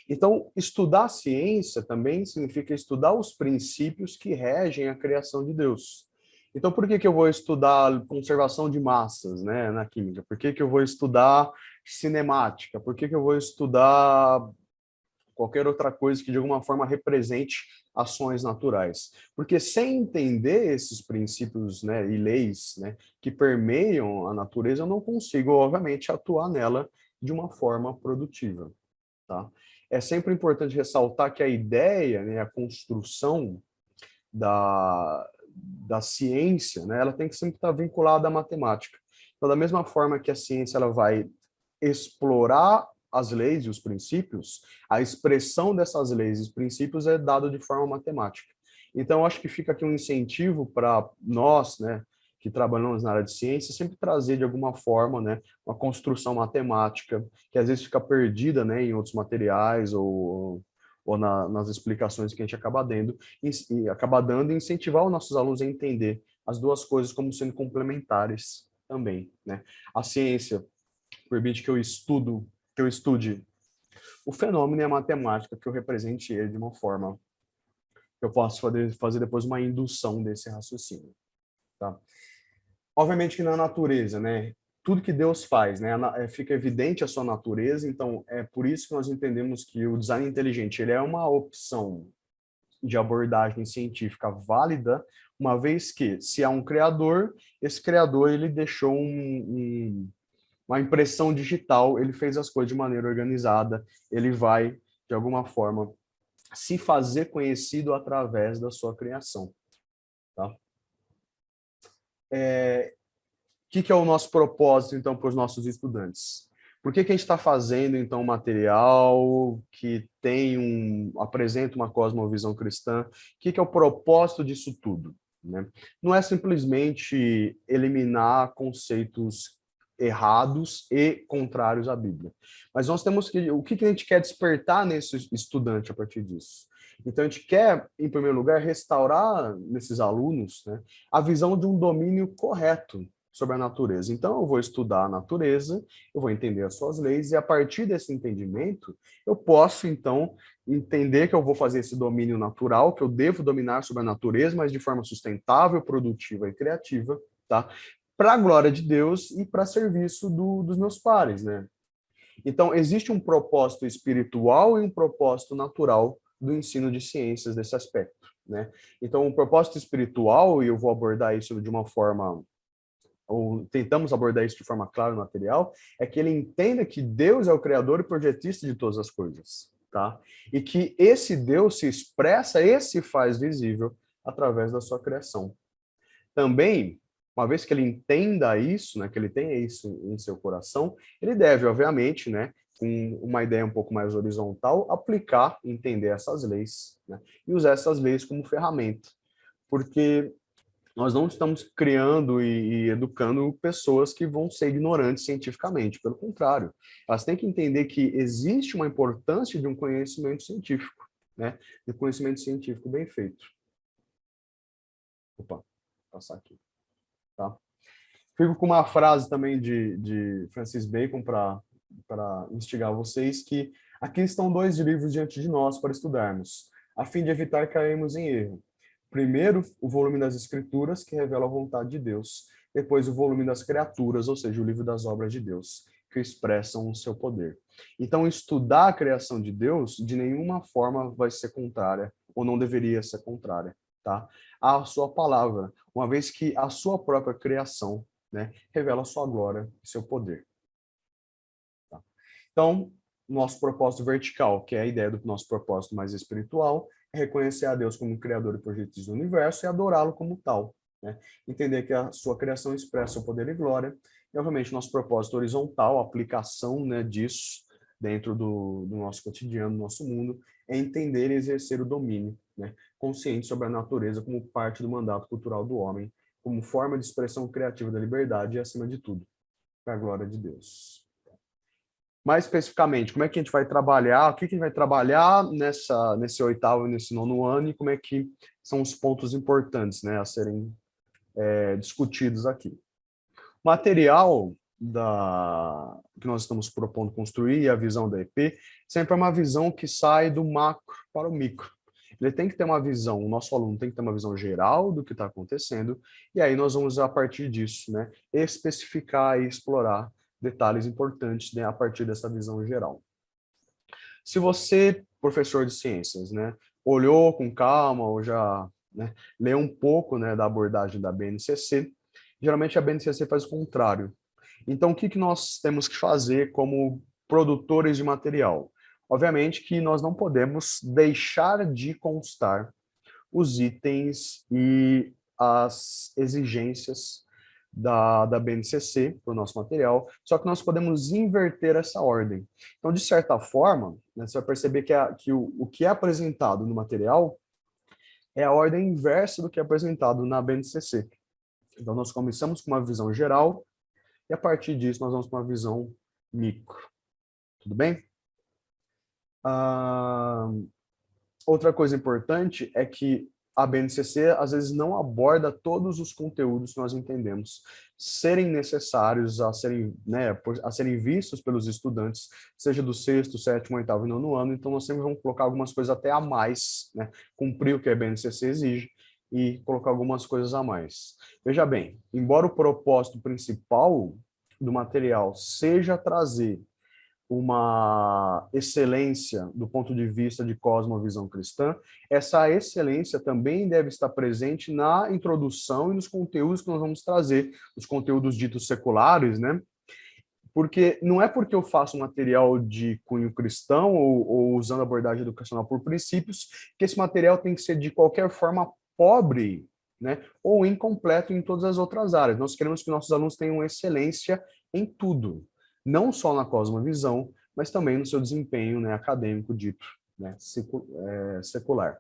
Então, estudar a ciência também significa estudar os princípios que regem a criação de Deus. Então, por que eu vou estudar conservação de massas, né, na química? Por que eu vou estudar cinemática? Por que eu vou estudar qualquer outra coisa que de alguma forma represente ações naturais? Porque sem entender esses princípios, né, e leis, né, que permeiam a natureza, eu não consigo, obviamente, atuar nela de uma forma produtiva, tá? É sempre importante ressaltar que a ideia, né, a construção da ciência, né, ela tem que sempre estar vinculada à matemática. Então, da mesma forma que a ciência ela vai explorar as leis e os princípios, a expressão dessas leis e princípios é dada de forma matemática. Então, acho que fica aqui um incentivo para nós, né, que trabalhamos na área de ciência, sempre trazer de alguma forma, né, uma construção matemática, que às vezes fica perdida, né, em outros materiais ou nas explicações que a gente acaba dando e incentivar os nossos alunos a entender as duas coisas como sendo complementares também, né? A ciência permite que eu estude o fenômeno e a matemática, que eu represente ele de uma forma que eu possa fazer depois uma indução desse raciocínio, tá? Obviamente que na natureza, né, tudo que Deus faz, né, fica evidente a sua natureza, então é por isso que nós entendemos que o design inteligente, ele é uma opção de abordagem científica válida, uma vez que, se há um criador, esse criador ele deixou uma impressão digital, ele fez as coisas de maneira organizada, ele vai, de alguma forma, se fazer conhecido através da sua criação. Tá? O que é o nosso propósito, então, para os nossos estudantes? Por que a gente está fazendo, então, um material que apresenta uma cosmovisão cristã? O que é o propósito disso tudo? Né? Não é simplesmente eliminar conceitos errados e contrários à Bíblia. Mas nós temos o que a gente quer despertar nesse estudante a partir disso? Então, a gente quer, em primeiro lugar, restaurar nesses alunos, né, a visão de um domínio correto sobre a natureza. Então, eu vou estudar a natureza, eu vou entender as suas leis, e a partir desse entendimento, eu posso, então, entender que eu vou fazer esse domínio natural, que eu devo dominar sobre a natureza, mas de forma sustentável, produtiva e criativa, tá? Para a glória de Deus e para serviço dos meus pares, né? Então, existe um propósito espiritual e um propósito natural do ensino de ciências desse aspecto, né? Então, o propósito espiritual, e eu vou abordar isso de uma forma, ou tentamos abordar isso de forma clara no material, é que ele entenda que Deus é o criador e projetista de todas as coisas, tá? E que esse Deus se expressa e se faz visível através da sua criação. Também, uma vez que ele entenda isso, né, que ele tenha isso em seu coração, ele deve, obviamente, né, com uma ideia um pouco mais horizontal, aplicar, entender essas leis, né, e usar essas leis como ferramenta. Porque nós não estamos criando e educando pessoas que vão ser ignorantes cientificamente, pelo contrário. Elas têm que entender que existe uma importância de um conhecimento científico, né, de conhecimento científico bem feito. Opa, vou passar aqui. Tá? Fico com uma frase também de Francis Bacon para instigar vocês, que aqui estão 2 livros diante de nós para estudarmos, a fim de evitar cairmos em erro. Primeiro, o volume das Escrituras, que revela a vontade de Deus. Depois, o volume das criaturas, ou seja, o livro das obras de Deus, que expressam o seu poder. Então, estudar a criação de Deus, de nenhuma forma vai ser contrária, ou não deveria ser contrária, tá? À sua palavra, uma vez que a sua própria criação, né, revela a sua glória e seu poder. Tá? Então, nosso propósito vertical, que é a ideia do nosso propósito mais espiritual, é reconhecer a Deus como Criador e projetista do universo e adorá-lo como tal. né? Entender que a sua criação expressa o poder e glória, e, obviamente, nosso propósito horizontal, a aplicação, né, disso dentro do nosso cotidiano, do nosso mundo, é entender e exercer o domínio, né, consciente sobre a natureza como parte do mandato cultural do homem, como forma de expressão criativa da liberdade e, acima de tudo, para a glória de Deus. Mais especificamente, como é que a gente vai trabalhar, o que a gente vai trabalhar nesse oitavo e nesse nono ano, e como é que são os pontos importantes, né, a serem discutidos aqui. O material que nós estamos propondo construir, e a visão da EP, sempre é uma visão que sai do macro para o micro. Ele tem que ter uma visão, o nosso aluno tem que ter uma visão geral do que está acontecendo, e aí nós vamos, a partir disso, né, especificar e explorar detalhes importantes, né, a partir dessa visão geral. Se você, professor de ciências, né, olhou com calma ou já, né, leu um pouco, né, da abordagem da BNCC, geralmente a BNCC faz o contrário. Então, o que nós temos que fazer como produtores de material? Obviamente que nós não podemos deixar de constar os itens e as exigências da BNCC para o nosso material, só que nós podemos inverter essa ordem. Então, de certa forma, né, você vai perceber que o que é apresentado no material é a ordem inversa do que é apresentado na BNCC. Então, nós começamos com uma visão geral e, a partir disso, nós vamos para uma visão micro. Tudo bem? Outra coisa importante é que a BNCC, às vezes, não aborda todos os conteúdos que nós entendemos serem necessários a serem, né, a serem vistos pelos estudantes, seja do sexto, sétimo, oitavo e nono ano. Então, nós sempre vamos colocar algumas coisas até a mais, né, cumprir o que a BNCC exige e colocar algumas coisas a mais. Veja bem, embora o propósito principal do material seja trazer uma excelência do ponto de vista de cosmovisão cristã, essa excelência também deve estar presente na introdução e nos conteúdos que nós vamos trazer, os conteúdos ditos seculares, né? Porque não é porque eu faço material de cunho cristão ou usando abordagem educacional por princípios que esse material tem que ser de qualquer forma pobre, né? Ou incompleto em todas as outras áreas. Nós queremos que nossos alunos tenham excelência em tudo, não só na cosmovisão, mas também no seu desempenho, né, acadêmico dito, né, secular.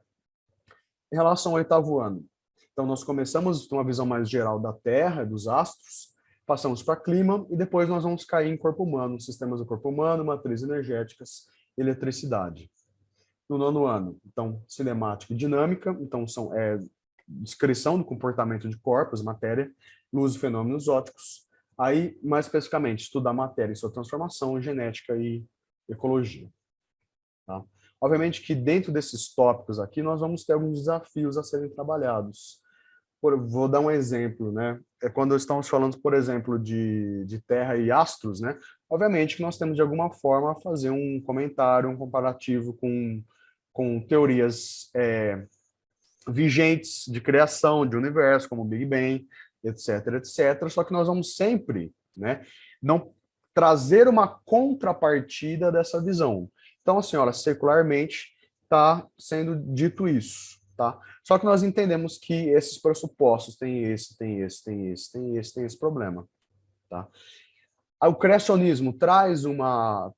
Em relação ao oitavo ano, então nós começamos com uma visão mais geral da Terra, dos astros, passamos para clima e depois nós vamos cair em corpo humano, sistemas do corpo humano, matrizes energéticas, eletricidade. No nono ano, então, cinemática e dinâmica, então são descrição do comportamento de corpos, matéria, luz e fenômenos ópticos. Aí, mais especificamente, estudar matéria e sua transformação, genética e ecologia. Tá? Obviamente que dentro desses tópicos aqui, nós vamos ter alguns desafios a serem trabalhados. Vou dar um exemplo, né? Quando estamos falando, por exemplo, de Terra e astros, né? Obviamente que nós temos, de alguma forma, fazer um comentário, um comparativo com teorias vigentes de criação de universo, como o Big Bang, etc, etc. Só que nós vamos sempre, né, não trazer uma contrapartida dessa visão. Então, assim, olha, secularmente está sendo dito isso, tá? Só que nós entendemos que esses pressupostos tem esse problema, tá? O criacionismo traz uma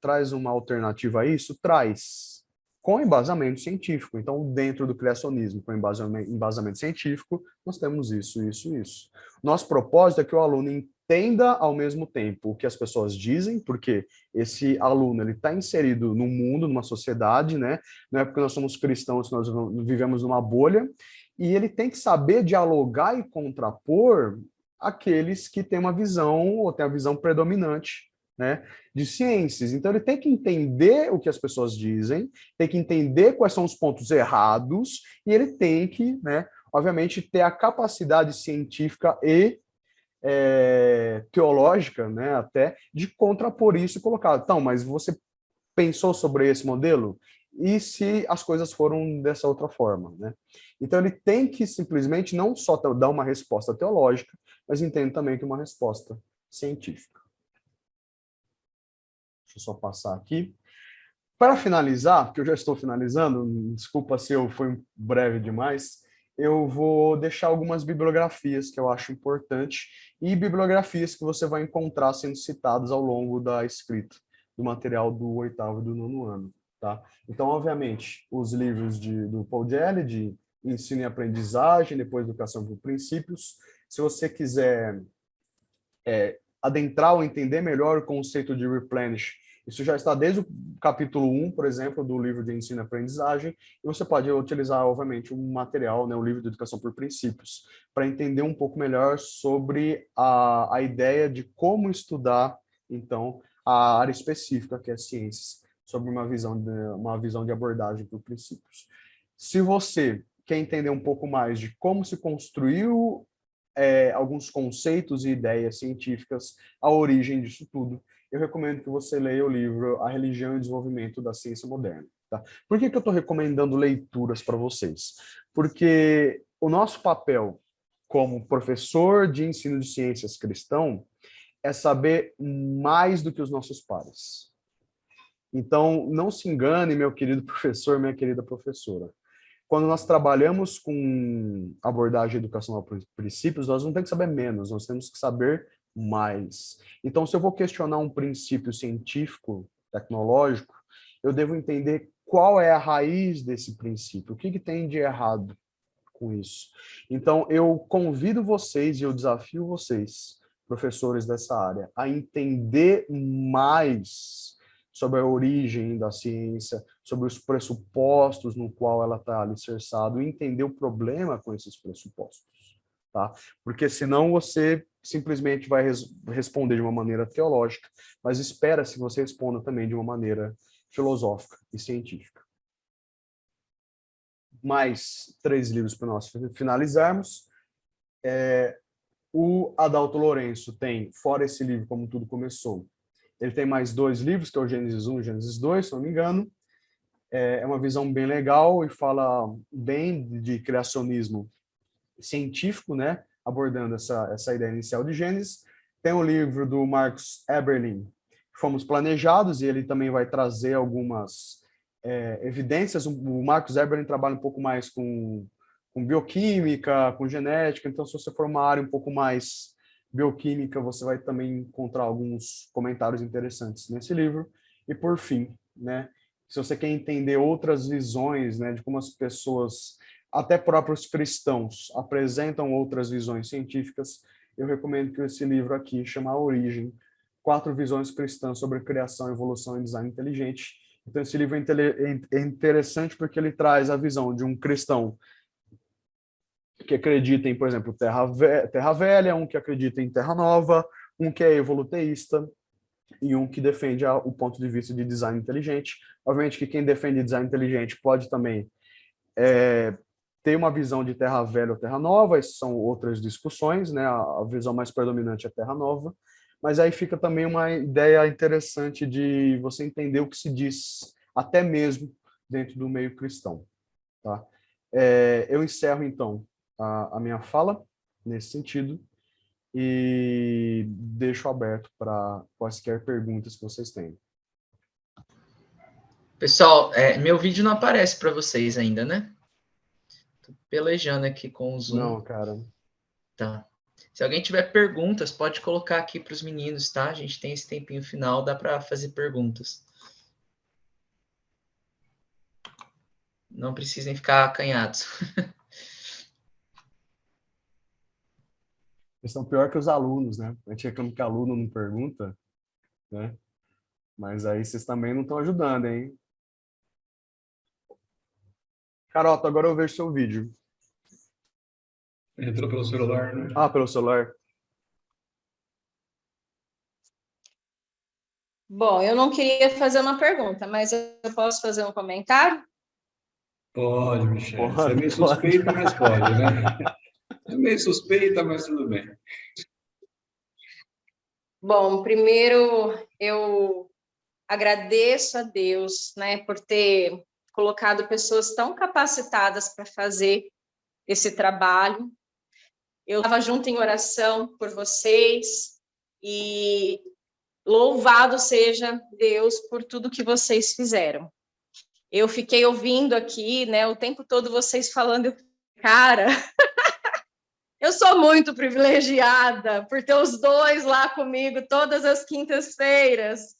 alternativa a isso? Traz, com embasamento científico. Então, dentro do criacionismo, com embasamento científico, nós temos isso. Nosso propósito é que o aluno entenda ao mesmo tempo o que as pessoas dizem, porque esse aluno ele está inserido num mundo, numa sociedade, né? Não é porque nós somos cristãos que nós vivemos numa bolha, e ele tem que saber dialogar e contrapor aqueles que têm uma visão, ou têm a visão predominante, né, de ciências. Então, ele tem que entender o que as pessoas dizem, tem que entender quais são os pontos errados, e ele tem que, né, obviamente, ter a capacidade científica e teológica, né, até, de contrapor isso e colocar, então, mas você pensou sobre esse modelo? E se as coisas foram dessa outra forma, né? Então, ele tem que simplesmente não só dar uma resposta teológica, mas entende também que uma resposta científica. Deixa eu só passar aqui. Para finalizar, porque eu já estou finalizando, desculpa se eu fui breve demais, eu vou deixar algumas bibliografias que eu acho importante e bibliografias que você vai encontrar sendo citadas ao longo da escrita do material do 8º e do 9º ano, tá? Então, obviamente, os livros do Paul Gelli, de ensino e aprendizagem, depois educação por princípios. Se você quiser adentrar ou entender melhor o conceito de replenish, isso já está desde o capítulo 1, por exemplo, do livro de ensino e aprendizagem, e você pode utilizar, obviamente, um material, né, o livro de educação por princípios, para entender um pouco melhor sobre a ideia de como estudar, então, a área específica, que é ciências, sobre uma visão de abordagem por princípios. Se você quer entender um pouco mais de como se construiu alguns conceitos e ideias científicas, a origem disso tudo, eu recomendo que você leia o livro A Religião e o Desenvolvimento da Ciência Moderna. Tá? Por que eu estou recomendando leituras para vocês? Porque o nosso papel como professor de ensino de ciências cristão é saber mais do que os nossos pares. Então, não se engane, meu querido professor, minha querida professora. Quando nós trabalhamos com abordagem de educação por princípios, nós não temos que saber menos, nós temos que saber mais. Então, se eu vou questionar um princípio científico, tecnológico, eu devo entender qual é a raiz desse princípio, o que tem de errado com isso. Então, eu convido vocês e eu desafio vocês, professores dessa área, a entender mais sobre a origem da ciência, sobre os pressupostos no qual ela está alicerçada, e entender o problema com esses pressupostos, tá? Porque senão você simplesmente vai responder de uma maneira teológica, mas espera-se que você responda também de uma maneira filosófica e científica. Mais 3 livros para nós finalizarmos. O Adalto Lourenço tem, fora esse livro, Como Tudo Começou, ele tem mais 2 livros, que é o Gênesis 1 e Gênesis 2, se não me engano. É uma visão bem legal e fala bem de criacionismo científico, né? Abordando essa ideia inicial de Gênesis. Tem o livro do Marcus Eberlin, Fomos Planejados, e ele também vai trazer algumas evidências. O Marcus Eberlin trabalha um pouco mais com bioquímica, com genética, então se você for uma área um pouco mais bioquímica, você vai também encontrar alguns comentários interessantes nesse livro. E por fim, né, se você quer entender outras visões, né, de como as pessoas, até próprios cristãos, apresentam outras visões científicas, eu recomendo que esse livro aqui, chama A Origem, 4 visões cristãs sobre criação, evolução e design inteligente. Então esse livro é interessante porque ele traz a visão de um cristão que acredita em, por exemplo, terra velha, um que acredita em terra nova, um que é evoluteísta e um que defende o ponto de vista de design inteligente. Obviamente que quem defende design inteligente pode também ter uma visão de terra velha ou terra nova, essas são outras discussões, né? A visão mais predominante é terra nova, mas aí fica também uma ideia interessante de você entender o que se diz, até mesmo dentro do meio cristão, tá? Eu encerro, então, a minha fala nesse sentido e deixo aberto para quaisquer perguntas que vocês tenham. Pessoal, meu vídeo não aparece para vocês ainda, né? Tô pelejando aqui com o Zoom. Não, cara. Tá. Se alguém tiver perguntas, pode colocar aqui para os meninos, tá? A gente tem esse tempinho final, dá para fazer perguntas. Não precisem ficar acanhados. Eles são pior que os alunos, né? A gente reclama que aluno não pergunta, né? Mas aí vocês também não estão ajudando, hein? Carota, agora eu vejo seu vídeo. Entrou pelo celular, né? Ah, pelo celular? Bom, eu não queria fazer uma pergunta, mas eu posso fazer um comentário? Pode, Michele. Você é meio suspeita, mas pode, né? É meio suspeita, mas tudo bem. Bom, primeiro eu agradeço a Deus, né, por ter colocado pessoas tão capacitadas para fazer esse trabalho. Eu estava junto em oração por vocês e louvado seja Deus por tudo que vocês fizeram. Eu fiquei ouvindo aqui, né, o tempo todo vocês falando, cara, eu sou muito privilegiada por ter os dois lá comigo todas as quintas-feiras.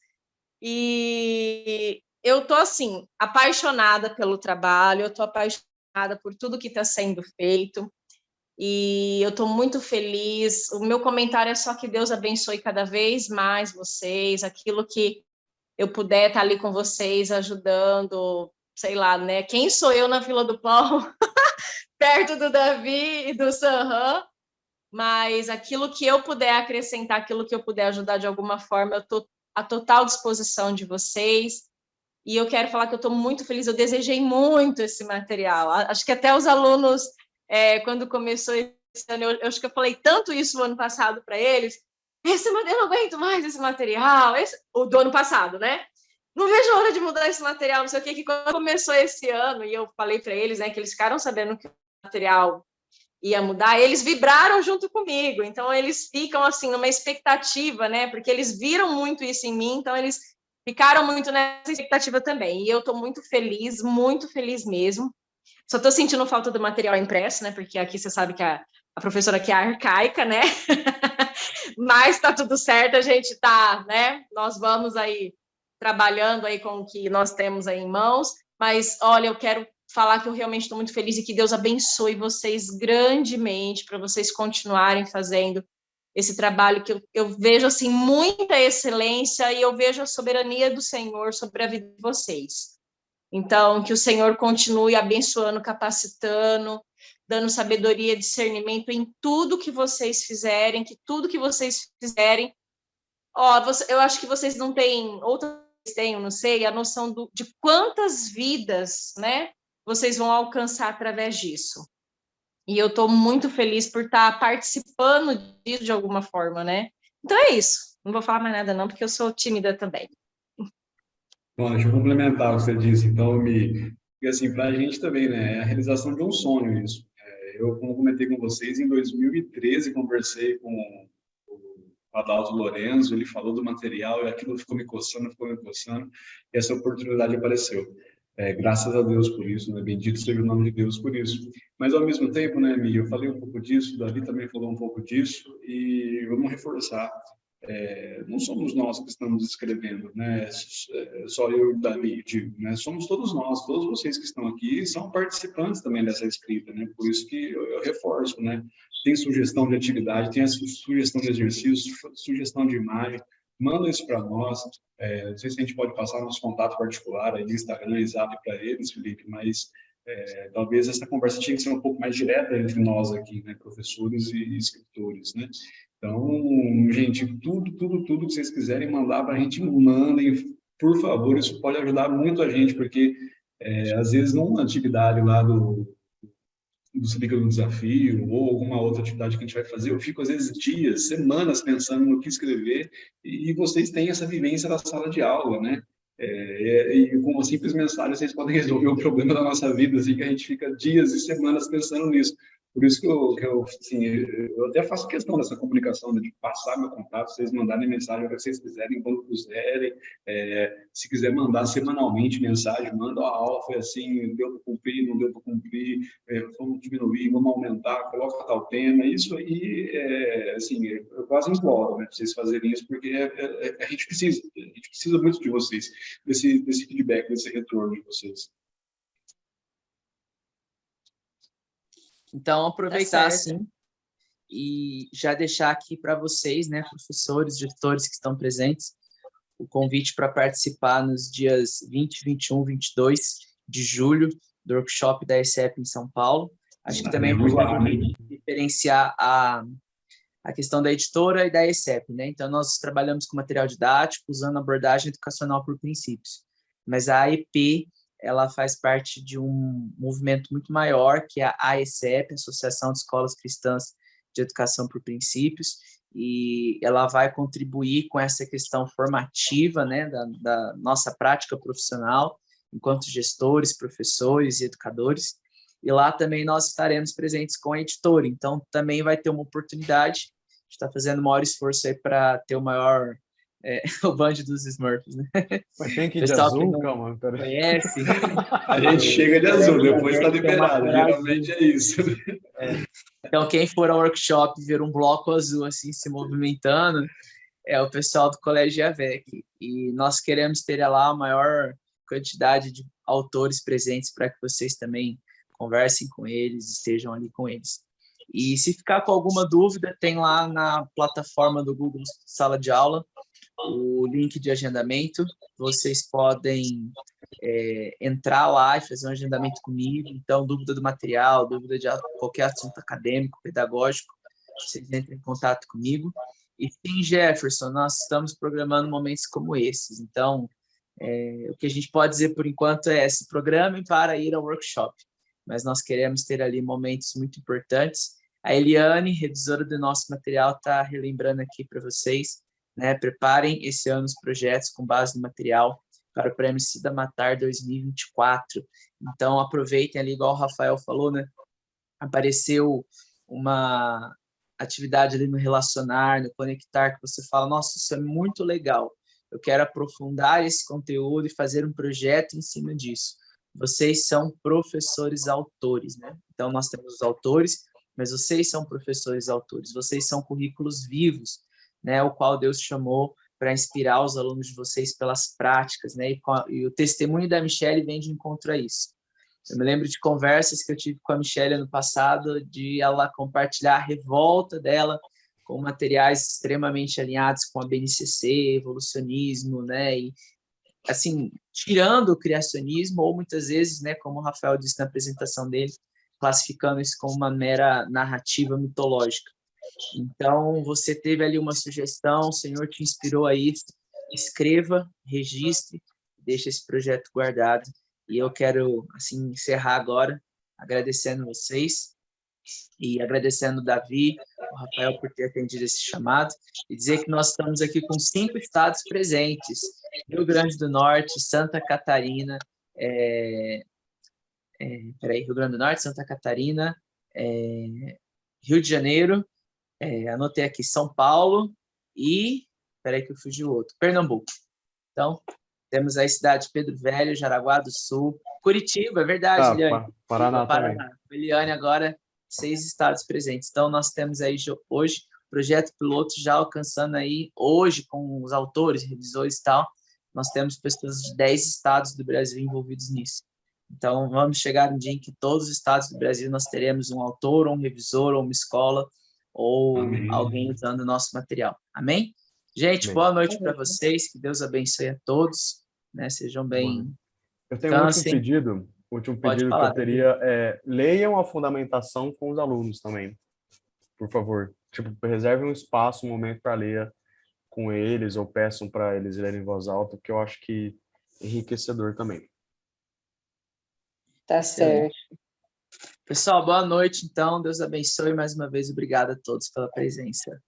E eu tô, assim, apaixonada pelo trabalho, eu tô apaixonada por tudo que está sendo feito. E eu estou muito feliz. O meu comentário é só que Deus abençoe cada vez mais vocês, aquilo que eu puder estar ali com vocês, ajudando, sei lá, né? Quem sou eu na fila do pão, perto do Davi e do Sanhan, mas aquilo que eu puder acrescentar, aquilo que eu puder ajudar de alguma forma, eu estou à total disposição de vocês. E eu quero falar que eu estou muito feliz, eu desejei muito esse material. Acho que até os alunos, quando começou esse ano, eu acho que eu falei tanto isso no ano passado para eles, eu não aguento mais esse material, o do ano passado, né? Não vejo a hora de mudar esse material, não sei o que quando começou esse ano, e eu falei para eles, né, que eles ficaram sabendo que o material ia mudar, eles vibraram junto comigo, então eles ficam, assim, numa expectativa, né, porque eles viram muito isso em mim, então eles ficaram muito nessa expectativa também, e eu estou muito feliz mesmo. Só estou sentindo falta do material impresso, né? Porque aqui você sabe que a professora aqui é arcaica, né? Mas está tudo certo, a gente está, né? Nós vamos aí trabalhando aí com o que nós temos aí em mãos. Mas, olha, eu quero falar que eu realmente estou muito feliz e que Deus abençoe vocês grandemente para vocês continuarem fazendo esse trabalho que eu vejo, assim, muita excelência e eu vejo a soberania do Senhor sobre a vida de vocês. Então, que o Senhor continue abençoando, capacitando, dando sabedoria, discernimento em tudo que vocês fizerem, que tudo que vocês fizerem, eu acho que vocês não têm, ou têm, não sei, a noção de quantas vidas, né, vocês vão alcançar através disso. E eu estou muito feliz por estar participando disso de alguma forma, né? Então é isso. Não vou falar mais nada não, porque eu sou tímida também. Bom, deixa eu complementar o que você disse. Então, porque assim, para a gente também, né, é a realização de um sonho isso. Eu, como comentei com vocês, em 2013 conversei com o Adalto Lorenzo, ele falou do material e aquilo ficou me coçando, e essa oportunidade apareceu. Graças a Deus por isso, né? Bendito seja o nome de Deus por isso. Mas, ao mesmo tempo, né, Mi, eu falei um pouco disso, o Davi também falou um pouco disso, e vamos reforçar. Não somos nós que estamos escrevendo, né? Só eu e o Davi, né? Somos todos nós, todos vocês que estão aqui são participantes também dessa escrita, né? Por isso que eu reforço, né? Tem sugestão de atividade, tem a sugestão de exercício, sugestão de imagem, manda isso para nós. Não sei se a gente pode passar nosso contato particular aí, Instagram, Zap para eles, Felipe, mas talvez essa conversa tinha que ser um pouco mais direta entre nós aqui, né? Professores e escritores, né? Então, gente, tudo que vocês quiserem mandar para a gente, mandem, por favor, isso pode ajudar muito a gente, porque às vezes numa atividade lá do Se Liga no Desafio, ou alguma outra atividade que a gente vai fazer, eu fico às vezes dias, semanas pensando no que escrever, e vocês têm essa vivência da sala de aula, né? E com uma simples mensagem vocês podem resolver o problema da nossa vida, assim, que a gente fica dias e semanas pensando nisso. Por isso que assim, eu até faço questão dessa comunicação, né, de passar meu contato, vocês mandarem mensagem o que vocês quiserem, quando quiserem. Se quiser mandar semanalmente mensagem, manda, a aula foi assim, deu para cumprir, não deu para cumprir, vamos diminuir, vamos aumentar, coloca tal tema. Isso aí, assim, eu quase imploro, né, para vocês fazerem isso, porque a gente precisa muito de vocês, desse feedback, desse retorno de vocês. Então, aproveitar assim e já deixar aqui para vocês, né, professores, gestores que estão presentes, o convite para participar nos dias 20, 21, 22 de julho do workshop da ECEP em São Paulo. Acho que também é importante diferenciar a questão da editora e da ECEP, né? Então, nós trabalhamos com material didático, usando abordagem educacional por princípios, mas a AEP, ela faz parte de um movimento muito maior, que é a AECEP, Associação de Escolas Cristãs de Educação por Princípios, e ela vai contribuir com essa questão formativa, né, da nossa prática profissional, enquanto gestores, professores e educadores, e lá também nós estaremos presentes com a editora, então também vai ter uma oportunidade, a gente está fazendo o maior esforço aí para ter o maior o Band dos Smurfs, né? Mas tem que ir de Pessoal que azul? não Calma, peraí. conhece. A gente chega de azul, depois está Tem uma liberado. cor Geralmente é isso. Então, quem for ao workshop ver um bloco azul assim se movimentando, é o pessoal do Colégio IAVEC. E nós queremos ter lá a maior quantidade de autores presentes para que vocês também conversem com eles, estejam ali com eles. E se ficar com alguma dúvida, tem lá na plataforma do Google Sala de Aula o link de agendamento. Vocês podem entrar lá e fazer um agendamento comigo. Então, dúvida do material, dúvida de qualquer assunto acadêmico, pedagógico, vocês entrem em contato comigo. E sim, Jefferson, nós estamos programando momentos como esses. Então, o que a gente pode dizer por enquanto é se programem para ir ao workshop. Mas nós queremos ter ali momentos muito importantes. A Eliane, revisora do nosso material, está relembrando aqui para vocês, né? Preparem esse ano os projetos com base no material para o Prêmio Cida Matar 2024. Então, aproveitem ali, igual o Rafael falou, né? Apareceu uma atividade ali no relacionar, no conectar, que você fala, nossa, isso é muito legal. Eu quero aprofundar esse conteúdo e fazer um projeto em cima disso. Vocês são professores autores, né? Então, nós temos os autores, mas vocês são professores autores, vocês são currículos vivos, né? O qual Deus chamou para inspirar os alunos de vocês pelas práticas, né? E o testemunho da Michelle vem de encontro a isso. Eu me lembro de conversas que eu tive com a Michelle ano passado, de ela compartilhar a revolta dela com materiais extremamente alinhados com a BNCC, evolucionismo, né? E, assim, tirando o criacionismo, ou muitas vezes, né, como o Rafael disse na apresentação dele, classificando isso como uma mera narrativa mitológica. Então, você teve ali uma sugestão, o Senhor te inspirou a isso, escreva, registre, deixe esse projeto guardado. E eu quero, assim, encerrar agora, agradecendo vocês e agradecendo o Davi, o Rafael por ter atendido esse chamado, e dizer que nós estamos aqui com 5 estados presentes: Rio Grande do Norte, Santa Catarina, Rio Grande do Norte, Santa Catarina, Rio de Janeiro, anotei aqui São Paulo e, peraí que eu fugi o outro, Pernambuco. Então, temos aí cidade de Pedro Velho, Jaraguá do Sul, Curitiba, é verdade, Eliane. Paraná também. Eliane agora, 6 estados presentes. Então, nós temos aí hoje projeto piloto já alcançando aí, hoje, com os autores, revisores e tal, nós temos pessoas de 10 estados do Brasil envolvidos nisso. Então, vamos chegar um dia em que todos os estados do Brasil nós teremos um autor, ou um revisor, ou uma escola, ou Amém. alguém usando o nosso material. Amém? Gente, Amém. boa noite para vocês, que Deus abençoe a todos, né? Sejam bem. Eu tenho um último pedido. O último pedido que eu teria é: leiam a fundamentação com os alunos também, por favor. Tipo, reservem um espaço, um momento para ler com eles, ou peçam para eles lerem em voz alta, porque eu acho que é enriquecedor também. Tá certo. Pessoal, boa noite, então. Deus abençoe mais uma vez. Obrigado a todos pela presença.